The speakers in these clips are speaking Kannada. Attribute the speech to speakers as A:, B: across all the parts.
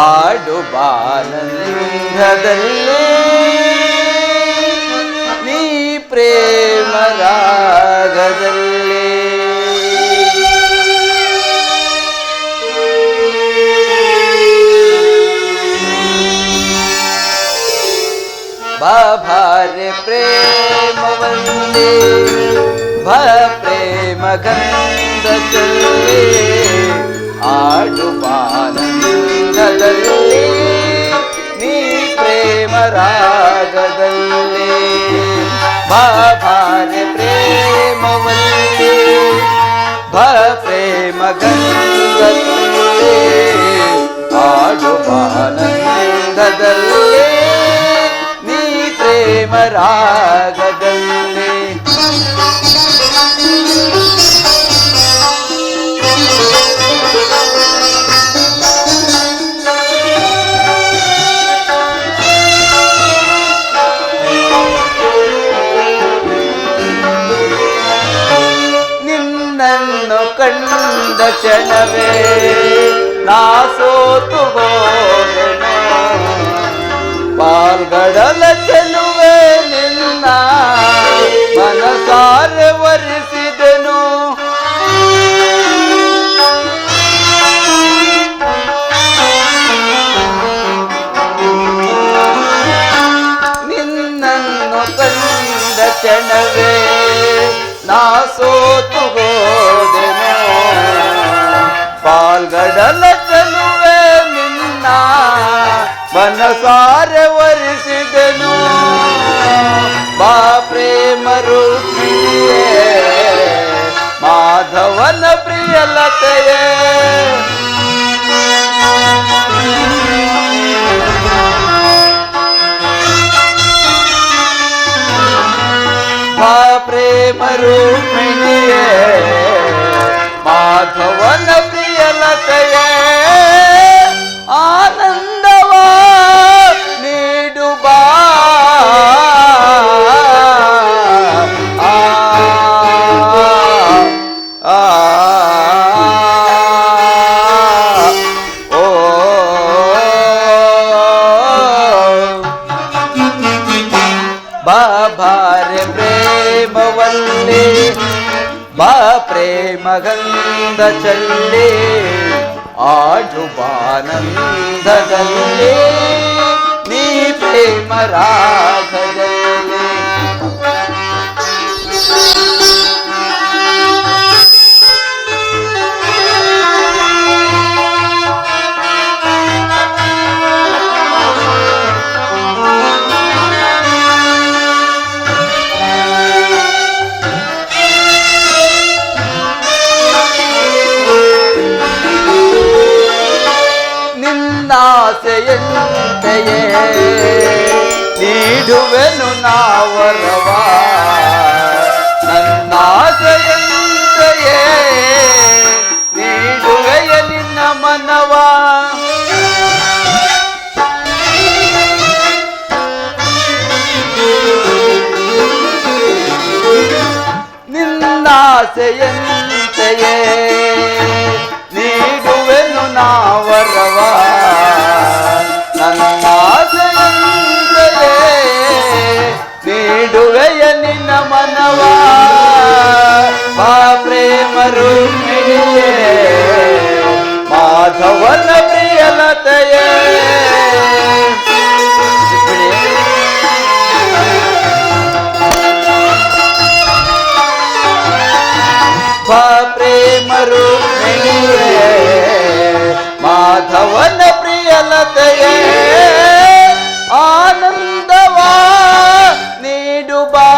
A: ಆಡು ಬಾನಂದದಲ್ಲಿ ನೀ ಪ್ರೇಮ ರಾಗದಲ್ಲಿ ಬಾಭಾರೆ ಪ್ರೇಮವಂದೇ ಭ ಪ್ರೇಮ ಗಂಧ ಚಲ್ಲಿ ಆಡು ಬಾನಂದದಲ್ಲಿ ನೀ ಪ್ರೇಮ ರಾಗದಲ್ಲಿ ಬಾಭಾರೆ ಪ್ರೇಮವಂದೇ ಭ ಪ್ರೇಮ ಗಂಧ ಚಲ್ಲಿ ಆಡು ಬಾನಂದದಲ್ಲಿ ಪ್ರೇಮ ರಾಗದಲ್ಲಿ ನಿನ್ನನ್ನು ಕಂಡ ಕ್ಷಣವೇ ನಾ ಸೋತು ಹೋದೆನು ಪಾಲ್ಗಡಲ ಚೆಲುವೆ ನಿನ್ನ ಮನಸಾರೆ ವರಿಸಿದೆನು ನಿನ್ನನ್ನು ಕಂಡ ಕ್ಷಣವೇ ನಾ ಸೋತು ಹೋದೆನು ಪಾಲ್ಗಡಲ ಚೆಲುವೆ ನಿನ್ನ ಮನಸಾರೆ ವರಿಸಿದೆನು ಬಾ ಪ್ರೇಮ ರೂಪಿಯೇ ಮಾಧವನ ಪ್ರಿಯಲತೆಯೇ ಬಾ ಪ್ರೇಮ ರೂಪಿಯೇ ಮಾಧವನ ಪ್ರಿಯಲತೆಯೇ ಆನಂದವ ನೀಡು ಬಾ ಬಾಭಾರೆ ಪ್ರೇಮವಲ್ಲಿ ಬಾ ಪ್ರೇಮ ಗಂಧ ಚಲ್ಲಿ ಆಡು ಬಾನಂದದಲ್ಲಿ ನೀ ಪ್ರೇಮ ರಾಗದಲ್ಲಿ ನಿನ್ನಾಸೆಯಂತೆಯೇ ನೀಡುವೆನು ನಾವರವ ನನ್ನಾಸೆಯಂತೆಯೇ ನೀಡುವೆಯ ನಿನ್ನ ಮನವ ನಿನ್ನಾಸೆಯಂತೆಯೇ ನೀಡುವೆನು ನಾವರವ ನನ್ನಾಸೆಯಂತೆಯೇ ನೀಡುವೆಯ ನಿನ್ನ ಮನವ ಬಾ ಪ್ರೇಮ ರೂಪಿಣಿಯೇ ಮಾಧವನ ಪ್ರಿಯಲತೆಯೇ ಬಾ ಪ್ರೇಮ ರೂಪಿಣಿಯೇ ಮಾಧವನ ಪ್ರಿಯಲತೆಯೇ ಆನಂದವಾ ನೀಡು ಬಾ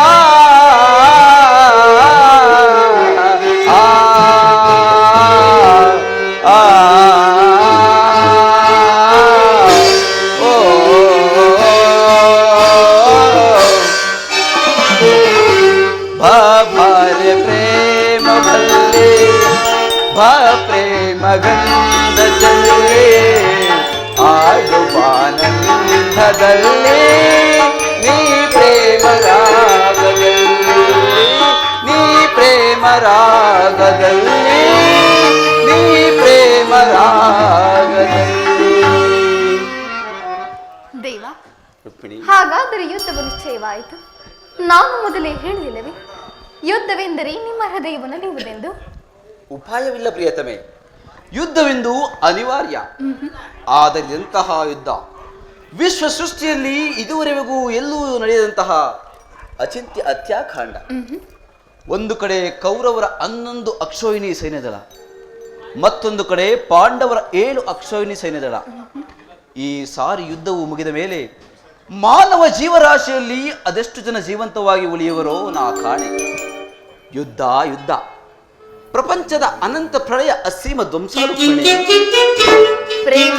A: ಭಾರೆ ಪ್ರೇಮವಲ್ಲೇ ಭಾ ಪ್ರೇಮಗಂಧ ಚಲ್ಲೇ ಆಡುವಾನಂದದಲ್ಲಿ ನೀ ಪ್ರೇಮ ರಾಗದಲ್ಲಿ ನೀ ಪ್ರೇಮ ರಾಗದಲ್ಲಿ ನೀ ಪ್ರೇಮ ರಾಗದಲ್ಲಿ.
B: ದೇವ, ಹಾಗಾದರೆ ಯುದ್ಧವು ನಿಶ್ಚಯವಾಯಿತು. ನಾನು ಮೊದಲೇ ಹೇಳಿಲ್ಲವೇ ಯುದ್ಧವೆಂದರೆ ನಿಮ್ಮ ಹೃದಯವು ನಲಿಯುವುದೆಂದು?
A: ಉಪಾಯವಿಲ್ಲ ಪ್ರಿಯತಮೆ, ಯುದ್ಧವೆಂದು ಅನಿವಾರ್ಯ. ಆದರೆ ಎಂತಹ ಯುದ್ಧ! ವಿಶ್ವ ಸೃಷ್ಟಿಯಲ್ಲಿ ಇದುವರೆಗೂ ಎಲ್ಲೂ ನಡೆಯದಂತಹ ಅಚಿಂತ್ಯ ಹತ್ಯಾಕಾಂಡ. ಒಂದು ಕಡೆ ಕೌರವರ 11 ಅಕ್ಷೋಹಿಣಿ ಸೈನ್ಯದಳ, ಮತ್ತೊಂದು ಕಡೆ ಪಾಂಡವರ 7 ಅಕ್ಷೋಹಿಣಿ ಸೈನ್ಯದಳ. ಈ ಸಾರಿ ಯುದ್ಧವು ಮುಗಿದ ಮೇಲೆ ಮಾನವ ಜೀವರಾಶಿಯಲ್ಲಿ ಅದೆಷ್ಟು ಜನ ಜೀವಂತವಾಗಿ ಉಳಿಯುವರೋ ನಾ ಕಾಣೆ. ಯುದ್ಧ ಯುದ್ಧ, ಪ್ರಪಂಚದ ಅನಂತ ಪ್ರಳಯ ಅಸೀಮ ಧ್ವಂಸಾರೂಪಣೆ.
B: ಪ್ರೇಮ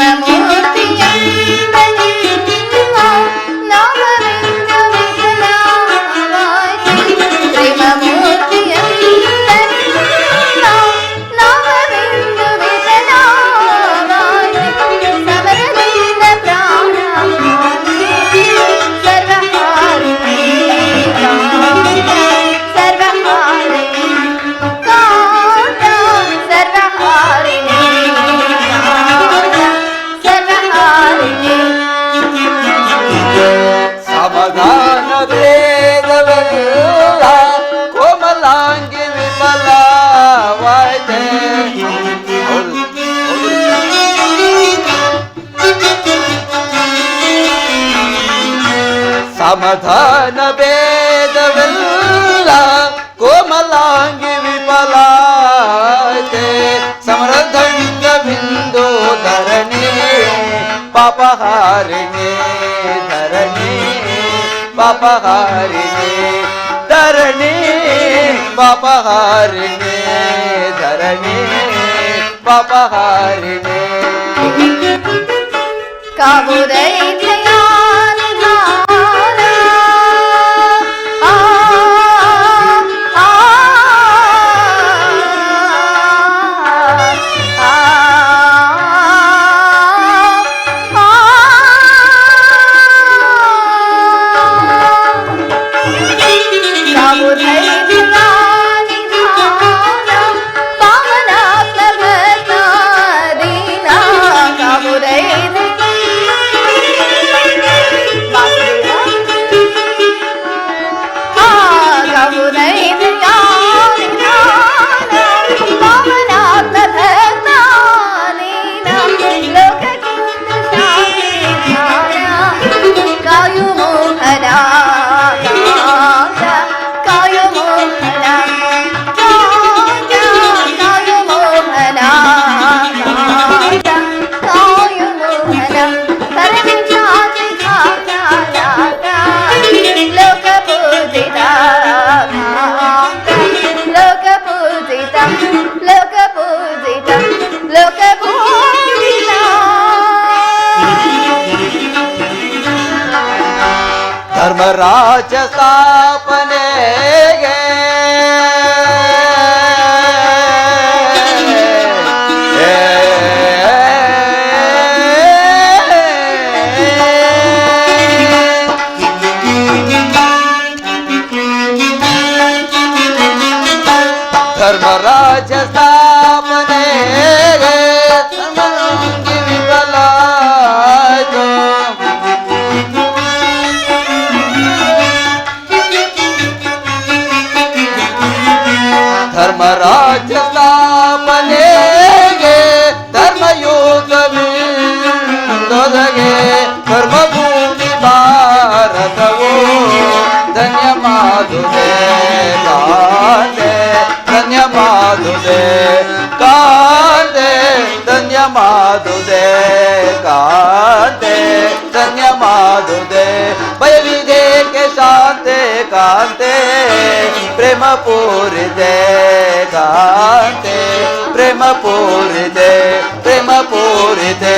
A: ಸಮಾಧಾನ ಭೇದವೆಲ್ಲ ಕೋಮಲಾಂಗಿ ವಿಫಲವಾಯ್ತೆ. ಸಮಾಧಾನ ಭೇದವೆಲ್ಲ ಕೋಮಲಾಂಗಿ ವಿಫಲಾಯ್ತೆ. ಸಮರದಂಗ ಬಿಂದು ಧರಣಿ ಪಾಪಹಾರಿಣಿ ಧರಣಿ ಪಾಪಹಾರಿಣಿ ಧರಣಿ ಪಾಪಹಾರಿಣಿ ಧರಣಿ ಪಾಪಹಾರಿಣಿ. ಧರ್ಮರಾಜ ಸ್ಥಾಪನೆಗೆ ಧರ್ಮರಾಜ ಸ್ಥಾಪನೆಗೆ ಧರ್ಮರಂಗಿ ವಿಫಲಾಯ್ತು. ಧರ್ಮರಾಜ ಸ್ಥಾಪನೆಗೆ ಧರ್ಮಯೋಗವಿಲ್ಲೊದಗೆ ಕರ್ಮಭೂಮಿ ಭಾರತವು ಧನ್ಯ ಮಾದುದೆ ಕಾಂದೆ ಧನ್ಯ ಮಾದುದೆ ಕಾಂದೆ ಧನ್ಯ ಮಾದುದೆ ಕಾಂತೆ ಧನ್ಯ ಮಾದುದೆ ಭಯವಿದೇಕೆ ಶಾಂತೆ ಕಾಂತೆ ಪ್ರೇಮ ಪೂರಿದೆ ಕಾಂತೆ ಪ್ರೇಮ ಪೂರಿದೆ ಪ್ರೇಮ ಪೂರಿದೆ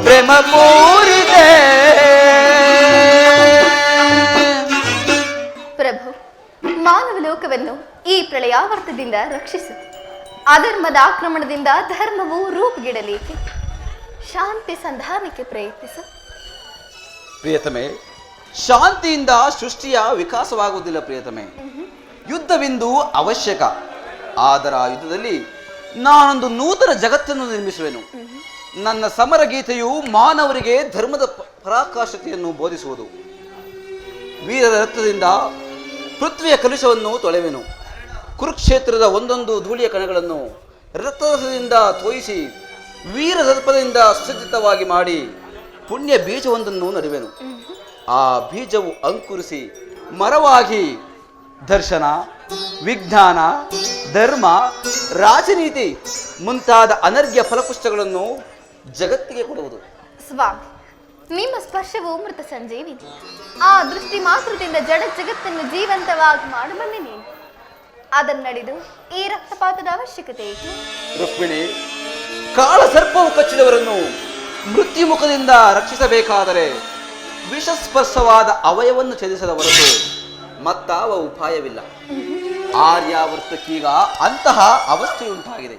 A: ಪ್ರೇಮ ಪೂರಿದೆ.
B: ಪ್ರಭು, ಮಾನವ ಲೋಕವನ್ನು ಈ ಪ್ರಳಯಾವರ್ತದಿಂದ ರಕ್ಷಿಸು. ಅಧರ್ಮದ ಆಕ್ರಮಣದಿಂದ ಧರ್ಮವು ರೂಪುಗಿಡಲೇಕೆ? ಶಾಂತಿ ಸಂಧಾನಕ್ಕೆ ಪ್ರಯತ್ನಿಸು.
C: ಪ್ರಿಯತಮೆ, ಶಾಂತಿಯಿಂದ ಸೃಷ್ಟಿಯ ವಿಕಾಸವಾಗುವುದಿಲ್ಲ ಪ್ರಿಯತಮೆ. ಯುದ್ಧವೆಂದು ಅವಶ್ಯಕ. ಆದರ ಆ ಯುದ್ಧದಲ್ಲಿ ನಾನೊಂದು ನೂತನ ಜಗತ್ತನ್ನು ನಿರ್ಮಿಸುವೆನು. ನನ್ನ ಸಮರ ಗೀತೆಯು ಮಾನವರಿಗೆ ಧರ್ಮದ ಪರಾಕಾಷ್ಠತೆಯನ್ನು ಬೋಧಿಸುವುದು. ವೀರರ ರಕ್ತದಿಂದ ಪೃಥ್ವಿಯ ಕಲುಷವನ್ನು ತೊಳೆವೆನು. ಕುರುಕ್ಷೇತ್ರದ ಒಂದೊಂದು ಧೂಳಿಯ ಕಣಗಳನ್ನು ರಕ್ತದಿಂದ ತೋಯಿಸಿ ವೀರ ದರ್ಪದಿಂದ ಸುಸಜ್ಜಿತವಾಗಿ ಮಾಡಿ ಪುಣ್ಯ ಬೀಜವೊಂದನ್ನು ನಡುವೆನು. ಆ ಬೀಜವು ಅಂಕುರಿಸಿ ಮರವಾಗಿ ದರ್ಶನ, ವಿಜ್ಞಾನ, ಧರ್ಮ, ರಾಜನೀತಿ ಮುಂತಾದ ಅನರ್ಘ್ಯ ಫಲಪುಷ್ಟಗಳನ್ನು ಜಗತ್ತಿಗೆ ಕೊಡುವುದು.
B: ಸ್ವಾಮಿ, ನಿಮ್ಮ ಸ್ಪರ್ಶವು ಮೃತ ಸಂಜೀವಿನಿ. ಆ ದೃಷ್ಟಿ ಮಾತ್ರದಿಂದ ಜಡ ಜಗತ್ತನ್ನು ಜೀವಂತವಾಗಿ ಮಾಡಬಲ್ಲೆ ನೀನು. ಅದನ್ನಡಿದು ಈ ರಕ್ತಪಾತದ ಅವಶ್ಯಕತೆ ಏಕೆ?
C: ರುಕ್ಮಿಣಿ, ಕಾಳ ಸರ್ಪವು ಕಚ್ಚಿದವರನ್ನು ಮೃತ್ಯು ಮುಖದಿಂದ ರಕ್ಷಿಸಬೇಕಾದರೆ ವಿಷಸ್ಪರ್ಶವಾದ ಅವಯವನ್ನು ಛೇದಿಸದ ಹೊರತು ಮತ್ತಾವ ಉಪಾಯವಿಲ್ಲ. ಆರ್ಯಾವರ್ತಕ್ಕೀಗ ಅಂತಹ ಅವಸ್ಥೆಯುಂಟಾಗಿದೆ.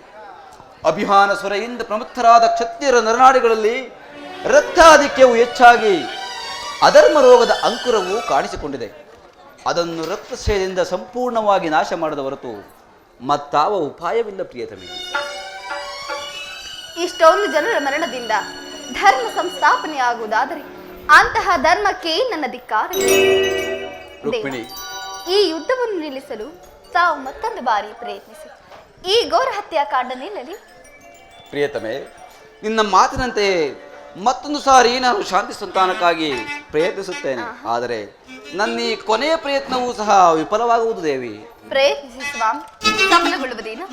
C: ಅಭಿಮಾನ ಸುರೆಯಿಂದ ಪ್ರಮುಖರಾದ ಕ್ಷತ್ರಿಯರ ನರನಾಡಿಗಳಲ್ಲಿ ರಕ್ತಾಧಿಕ್ಯವು ಹೆಚ್ಚಾಗಿ ಅಧರ್ಮ ರೋಗದ ಅಂಕುರವು ಕಾಣಿಸಿಕೊಂಡಿದೆ. ಅದನ್ನು ರಕ್ತಶ್ರೇಯದಿಂದ ಸಂಪೂರ್ಣವಾಗಿ ನಾಶ ಮಾಡದ ಹೊರತು ಮತ್ತಾವ ಉಪಾಯವಿಲ್ಲ ಪ್ರಿಯತಮೆ.
B: ಇಷ್ಟೊಂದು ಜನರ ಮರಣದಿಂದ ಧರ್ಮ ಸಂಸ್ಥಾಪನೆಯಾಗುವುದಾದರೆ ಅಂತಹ ಧರ್ಮಕ್ಕೆ ನನ್ನ ಧಿಕ್ಕಾರ.
C: ರುಕ್ಮಿಣಿ,
B: ಈ ಯುದ್ಧವನ್ನು ನಿಲ್ಲಿಸಲು ತಾವು ಮತ್ತೊಂದು ಬಾರಿ ಪ್ರಯತ್ನಿಸಿ. ಈ ಘೋರ ಹತ್ಯಾಕಾಂಡ ನಿಲ್ಲಲಿ.
C: ಪ್ರಿಯತಮೆ, ನಿನ್ನ ಮಾತಿನಂತೆ ಮತ್ತೊಂದು ಸಾರಿ ನಾನು ಶಾಂತಿ ಸಂತಾನಕ್ಕಾಗಿ ಪ್ರಯತ್ನಿಸುತ್ತೇನೆ. ಆದರೆ ನನ್ನ ಈ ಕೊನೆಯ ಪ್ರಯತ್ನವೂ ಸಹ ವಿಫಲವಾಗುವುದು ದೇವಿ.
B: ಪ್ರಯತ್ನಿಸಿ ಸ್ವಾಮಿ, ಸಫಲಗೊಳ್ಳುವುದೇನು?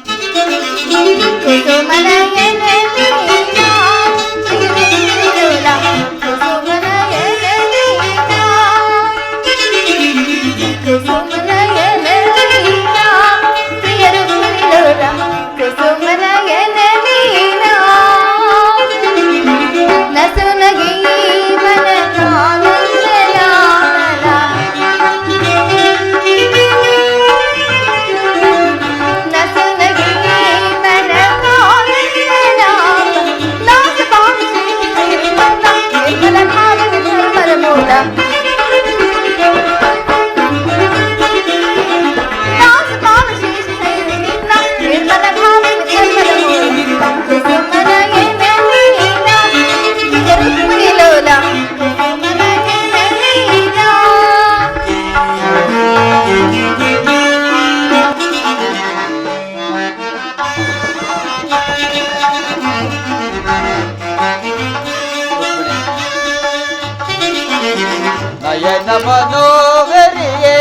A: ನಯನ ಮನೋಗರಿಯೇ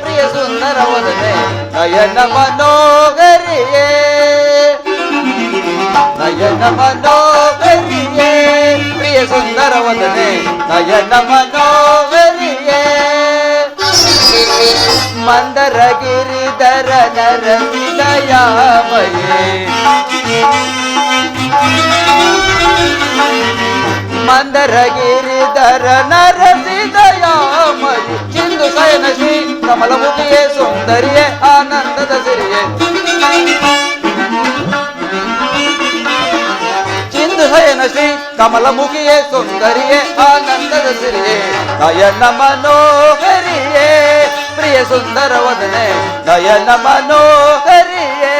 A: ಪ್ರಿಯ ಸುಂದರ ವದನೆ, ನಯನ ಮನೋಗರಿಯೇ ನಯನ ಮನೋಗರಿಯೇ ಪ್ರಿಯ ಸುಂದರ ವದನೆ, ನಯನ ಮನೋಗರಿಯೇ ಮಂದರ ಗಿರಿಧರ ನರಸಿದಯಾಮಯೇ ಮಂದರ ಗಿರಿಧರ ನರಸಿದಯಾಮಯೇ
C: ಕಮಲಮುಖಿಯೇ ಸುಂದರಿಯೇ ಆನಂದದ ಸಿರಿಯೇ ಚಿಂದು ಶಯನ ಶ್ರೀ ಕಮಲಮುಖಿಯೇ ಸುಂದರಿಯೇ ಆನಂದದ ಸಿರಿಯೇ ನಯನ ಮನೋಹರಿಯೇ ಪ್ರಿಯ ಸುಂದರ ವದನೆ ನಯನ ಮನೋಹರಿಯೇ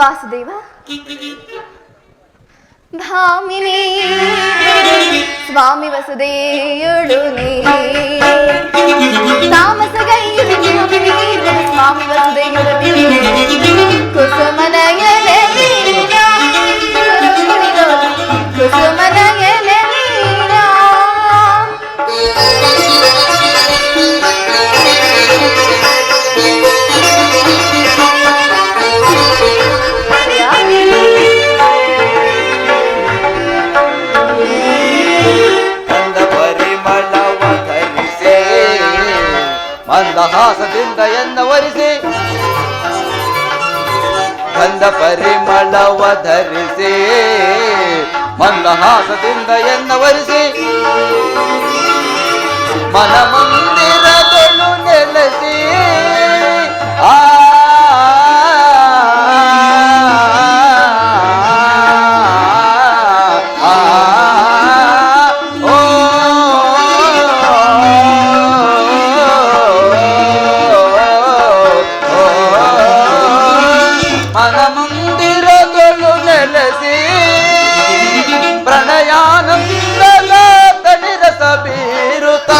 B: ವಾಸುದೇವ ಭಾಮಿನಿ ಸ್ವಾಮಿ ವಸುದೇಯುಳು ತಾಮಸ ಗೈಯುಳು ಸ್ವಾಮಿ ವಸುದೇಯುಳು ಕುಸುಮನಯನೆ ಕುಸುಮನಯನೆ
C: ಮಂದಹಾಸದಿಂದ ಎನ್ನವರಿಸಿ ಗಂಧ ಪರಿಮಳವ ಧರಿಸಿ ಮಂದಹಾಸದಿಂದ ಎನ್ನವರಿಸಿ ಮನ ಮಂದಿರದೊಳು ನೆಲೆಸಿ ಆ ಪ್ರಣಯಾನಂದದ ಕಣಿರಸ ಬೀರುತ್ತ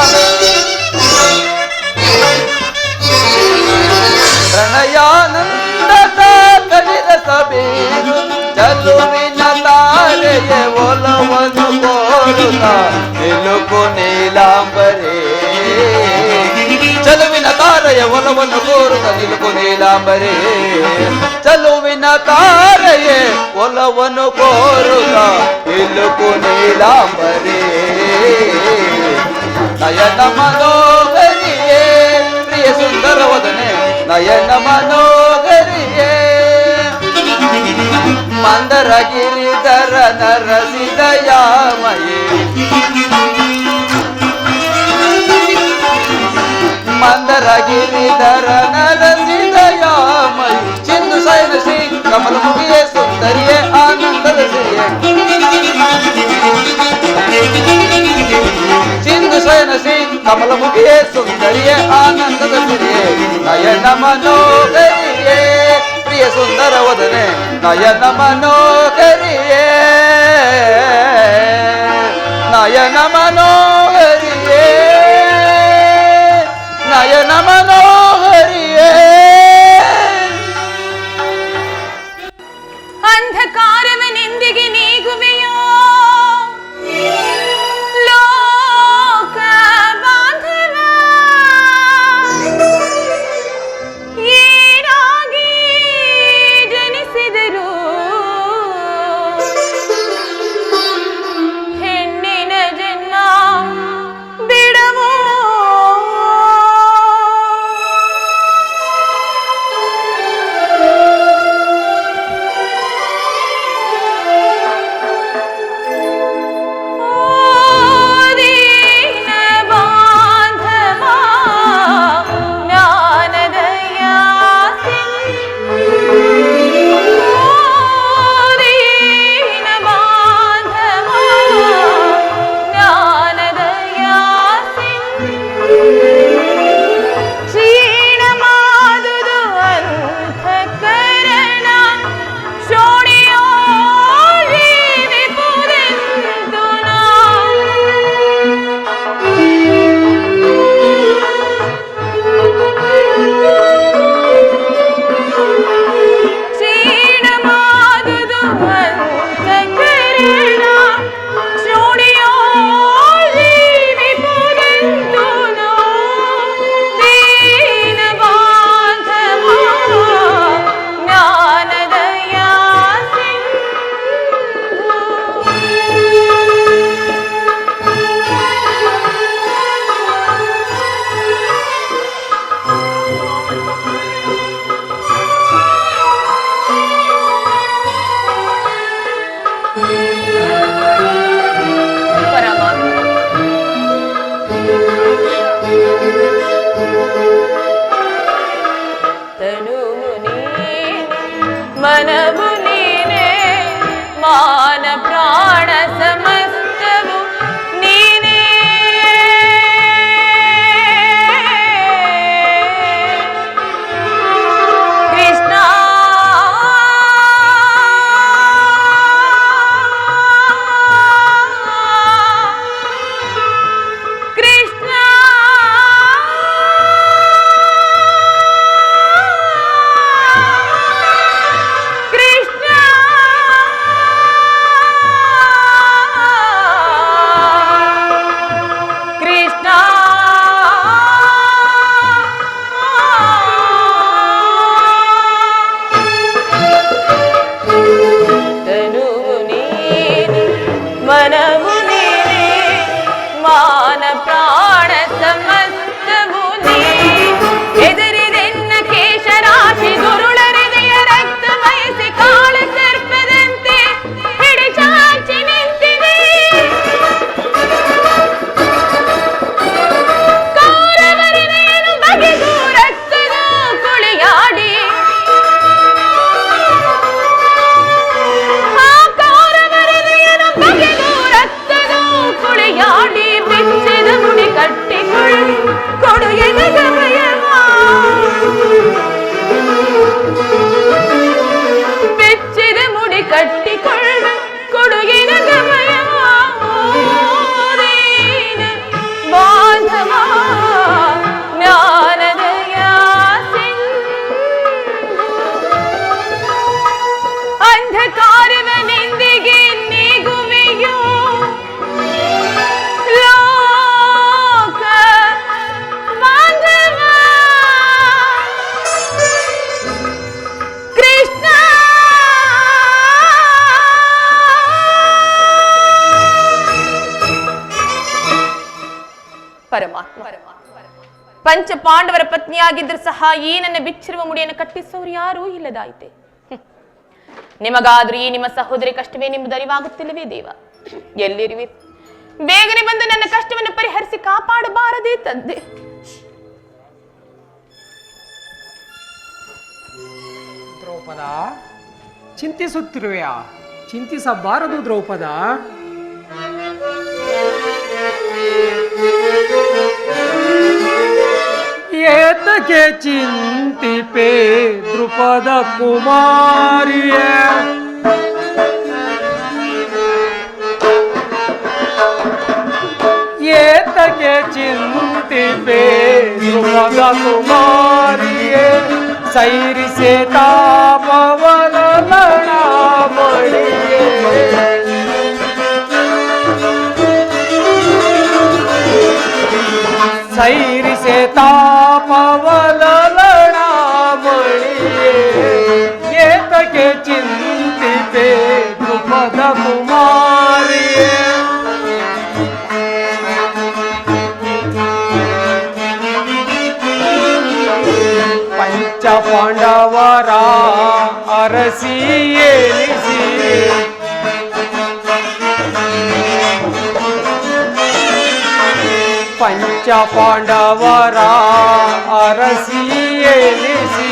C: ಪ್ರಣಯಾನಂದದ ಕಣಿರಸ ಬೀರು ಚಲುವಿನ ತಾರೆಯ ಒಲವನ್ನು ಕೋರುತ್ತ ನಿಲುಕು ನೀಲಾಂಬರೇ ಚಲುವಿನ ತಾರೆಯ ಒಲವನ್ನು ಕೋರುತ್ತ ನಿಲುಕು ನೀಲಾಂಬರೇ ಚಲುವಿನ ತಾರೆಯೇ ಒಲವನ್ನು ಕೋರುತ್ತ ನಿಲುಕು ನೀಲಾಂಬರೇ ನಯನ ಮನೋಹರಿಯೇ ಪ್ರಿಯ ಸುಂದರ ವದನೆ ನಯನ ಮನೋಹರಿಯೇ ಮಂದರ ಗಿರಿಧರ ನರಸಿದಯಾಮಯೇ ಮಂದರ ಗಿರಿಧರ ನರಸಿದಯಾಮಯೇ ಚಿಂದು ಶಯನ ಶ್ರೀ ಕಮಲಮುಖಿಯೇ ಸುಂದರಿಯೇ ಆನಂದದ ಸಿರಿಯೇ ಚಿಂದು ಶಯನ ಶ್ರೀ ಕಮಲಮುಖಿಯೇ ಸುಂದರಿಯೇ ಆನಂದದ ಸಿರಿಯೇ ನಯನ ಮನೋಹರಿಯೇ ಪ್ರಿಯ ಸುಂದರ ವದನೆ ನಯನ ಮನೋಹರಿಯೇ ನಯನ ಮನೋಹರಿಯೇ ನಯನ ಮನೋಹರಿಯೇ
D: ಅಂಧಕಾರವನೆಂದಿಗೆ ನೀಗುವೆಯೋ ಲೋಕ ಬಾಂಧವ ಏನಾಗಿ ಜನಿಸಿದರು मनवु नीने मान प्राण समस्तवु नीने कृष्ण ಪಂಚ ಪಾಂಡವರ ಪತ್ನಿಯಾಗಿದ್ದರೂ ಸಹ ಈ ನನ್ನ ಬಿಚ್ಚಿರುವ ಮುಡಿಯನ್ನು ಕಟ್ಟಿಸೋರು ಯಾರೂ ಇಲ್ಲದಾಯಿತೆ. ನಿಮಗಾದ್ರೂ ಈ ನಿಮ್ಮ ಸಹೋದರಿ ಕಷ್ಟವೇ ನಿಮ್ಮದು ಅರಿವಾಗುತ್ತಿಲ್ಲವೇ ದೇವ? ಎಲ್ಲಿರುವೆ? ಬೇಗನೆ ಬಂದು ನನ್ನ ಕಷ್ಟವನ್ನು ಪರಿಹರಿಸಿ ಕಾಪಾಡಬಾರದೇ ತಂದೆ?
E: ದ್ರೌಪದ, ಚಿಂತಿಸುತ್ತಿರುವೆಯಾ? ಚಿಂತಿಸಬಾರದು ದ್ರೌಪದ. ಏತಕ್ಕೆ ಚಿಂತಿಪೆ ದ್ರುಪದ ಕುಮಾರಿಯ? ಏತಕ್ಕೆ ಚಿಂತಿಪೆ ದ್ರುಪದ ಕುಮಾರಿಯ? ಸೈರಿಸೆ ತಾಪವನ ಲಣಾಮಣಿಯೇ. ಸೈರಿಸೆ ತಾಪವನ ಲಣಾಮಣಿಯೇ. ಏತಕ್ಕೆ ಚಿಂತಿಪೆ ದ್ರುಪದ ಕುಮಾರಿಯೇ? ಪಂಚ ಪಾಂಡವರ ಅರಸಿ ಎನಿಸಿ ಪಂಚ ಪಾಂಡವರ ಅರಸಿ ಎನಿಸಿ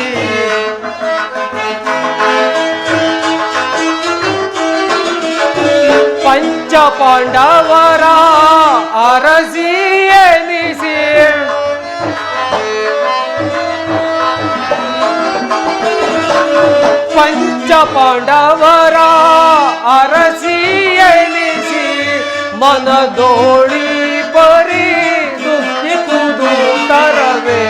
E: ಪಂಚ ಪಾಂಡವರ ಅರಸಿ ಎನಿಸಿ ಪಂಚ ಪಾಂಡವರ ಅರಸಿ ಎನಿಸಿ ಮನದೋಳಿ ಬರಿ ದುಃಖಿಸುವುದು ತರವೇ.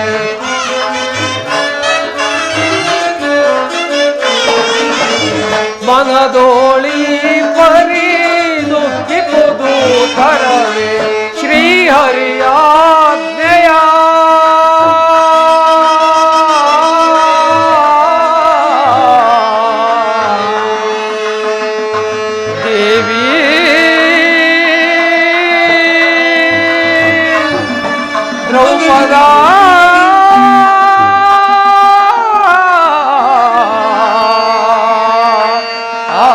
E: ಮನದೋಳಿ ಬರಿ ದುಃಖಿಸುವುದು ತರವೇ. ಶ್ರೀಹರಿಯ ಆಜ್ಞೆಯ ದ್ರೌಪದ ಆ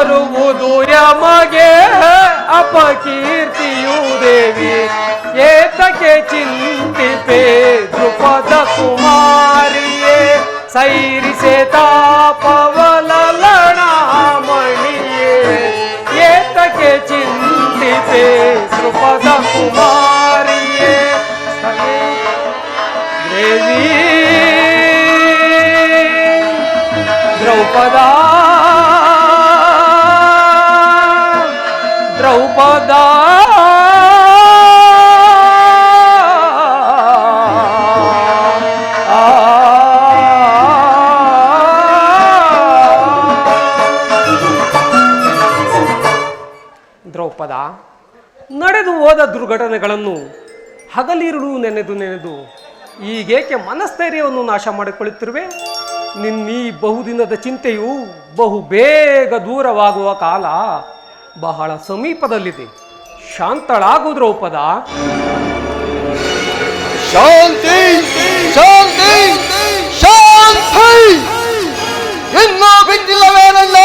E: ಬರುವುದು ಯಮಗೆ ಅಪಕೀರ್ತಿಯು ದೇವಿ ಏತಕ್ಕೆ ಚಿಂತಿಪೆ ದ್ರುಪದ ಕುಮಾರಿಯೇ ಸೈರಿಸೆ ತಾಪವಲಲಣಾಮಣಿಯೇ ಏತಕ್ಕೆ ಚಿಂತಿಪೆ ದ್ರುಪದ ಕುಮಾರಿಯೇ ದೇವಿ ದ್ರೌಪದ ದ್ರೌಪದ ನಡೆದು ಹೋದ ದುರ್ಘಟನೆಗಳನ್ನು ಹಗಲಿರುಳು ನೆನೆದು ಈಗೇಕೆ ಮನಸ್ಥೈರ್ಯವನ್ನು ನಾಶ ಮಾಡಿಕೊಳ್ಳುತ್ತಿರುವೆ? ನಿನ್ನೀ ಬಹುದಿನದ ಚಿಂತೆಯು ಬಹು ಬೇಗ ದೂರವಾಗುವ ಕಾಲ ಬಹಳ ಸಮೀಪದಲ್ಲಿದೆ. ಶಾಂತಳಾಗು ದ್ರೌಪದ.
A: ಶಾಂತಿ ಶಾಂತಿ ಶಾಂತಿ ಇನ್ನೂ ಬಿಟ್ಟಿಲ್ಲವೇನಲ್ಲ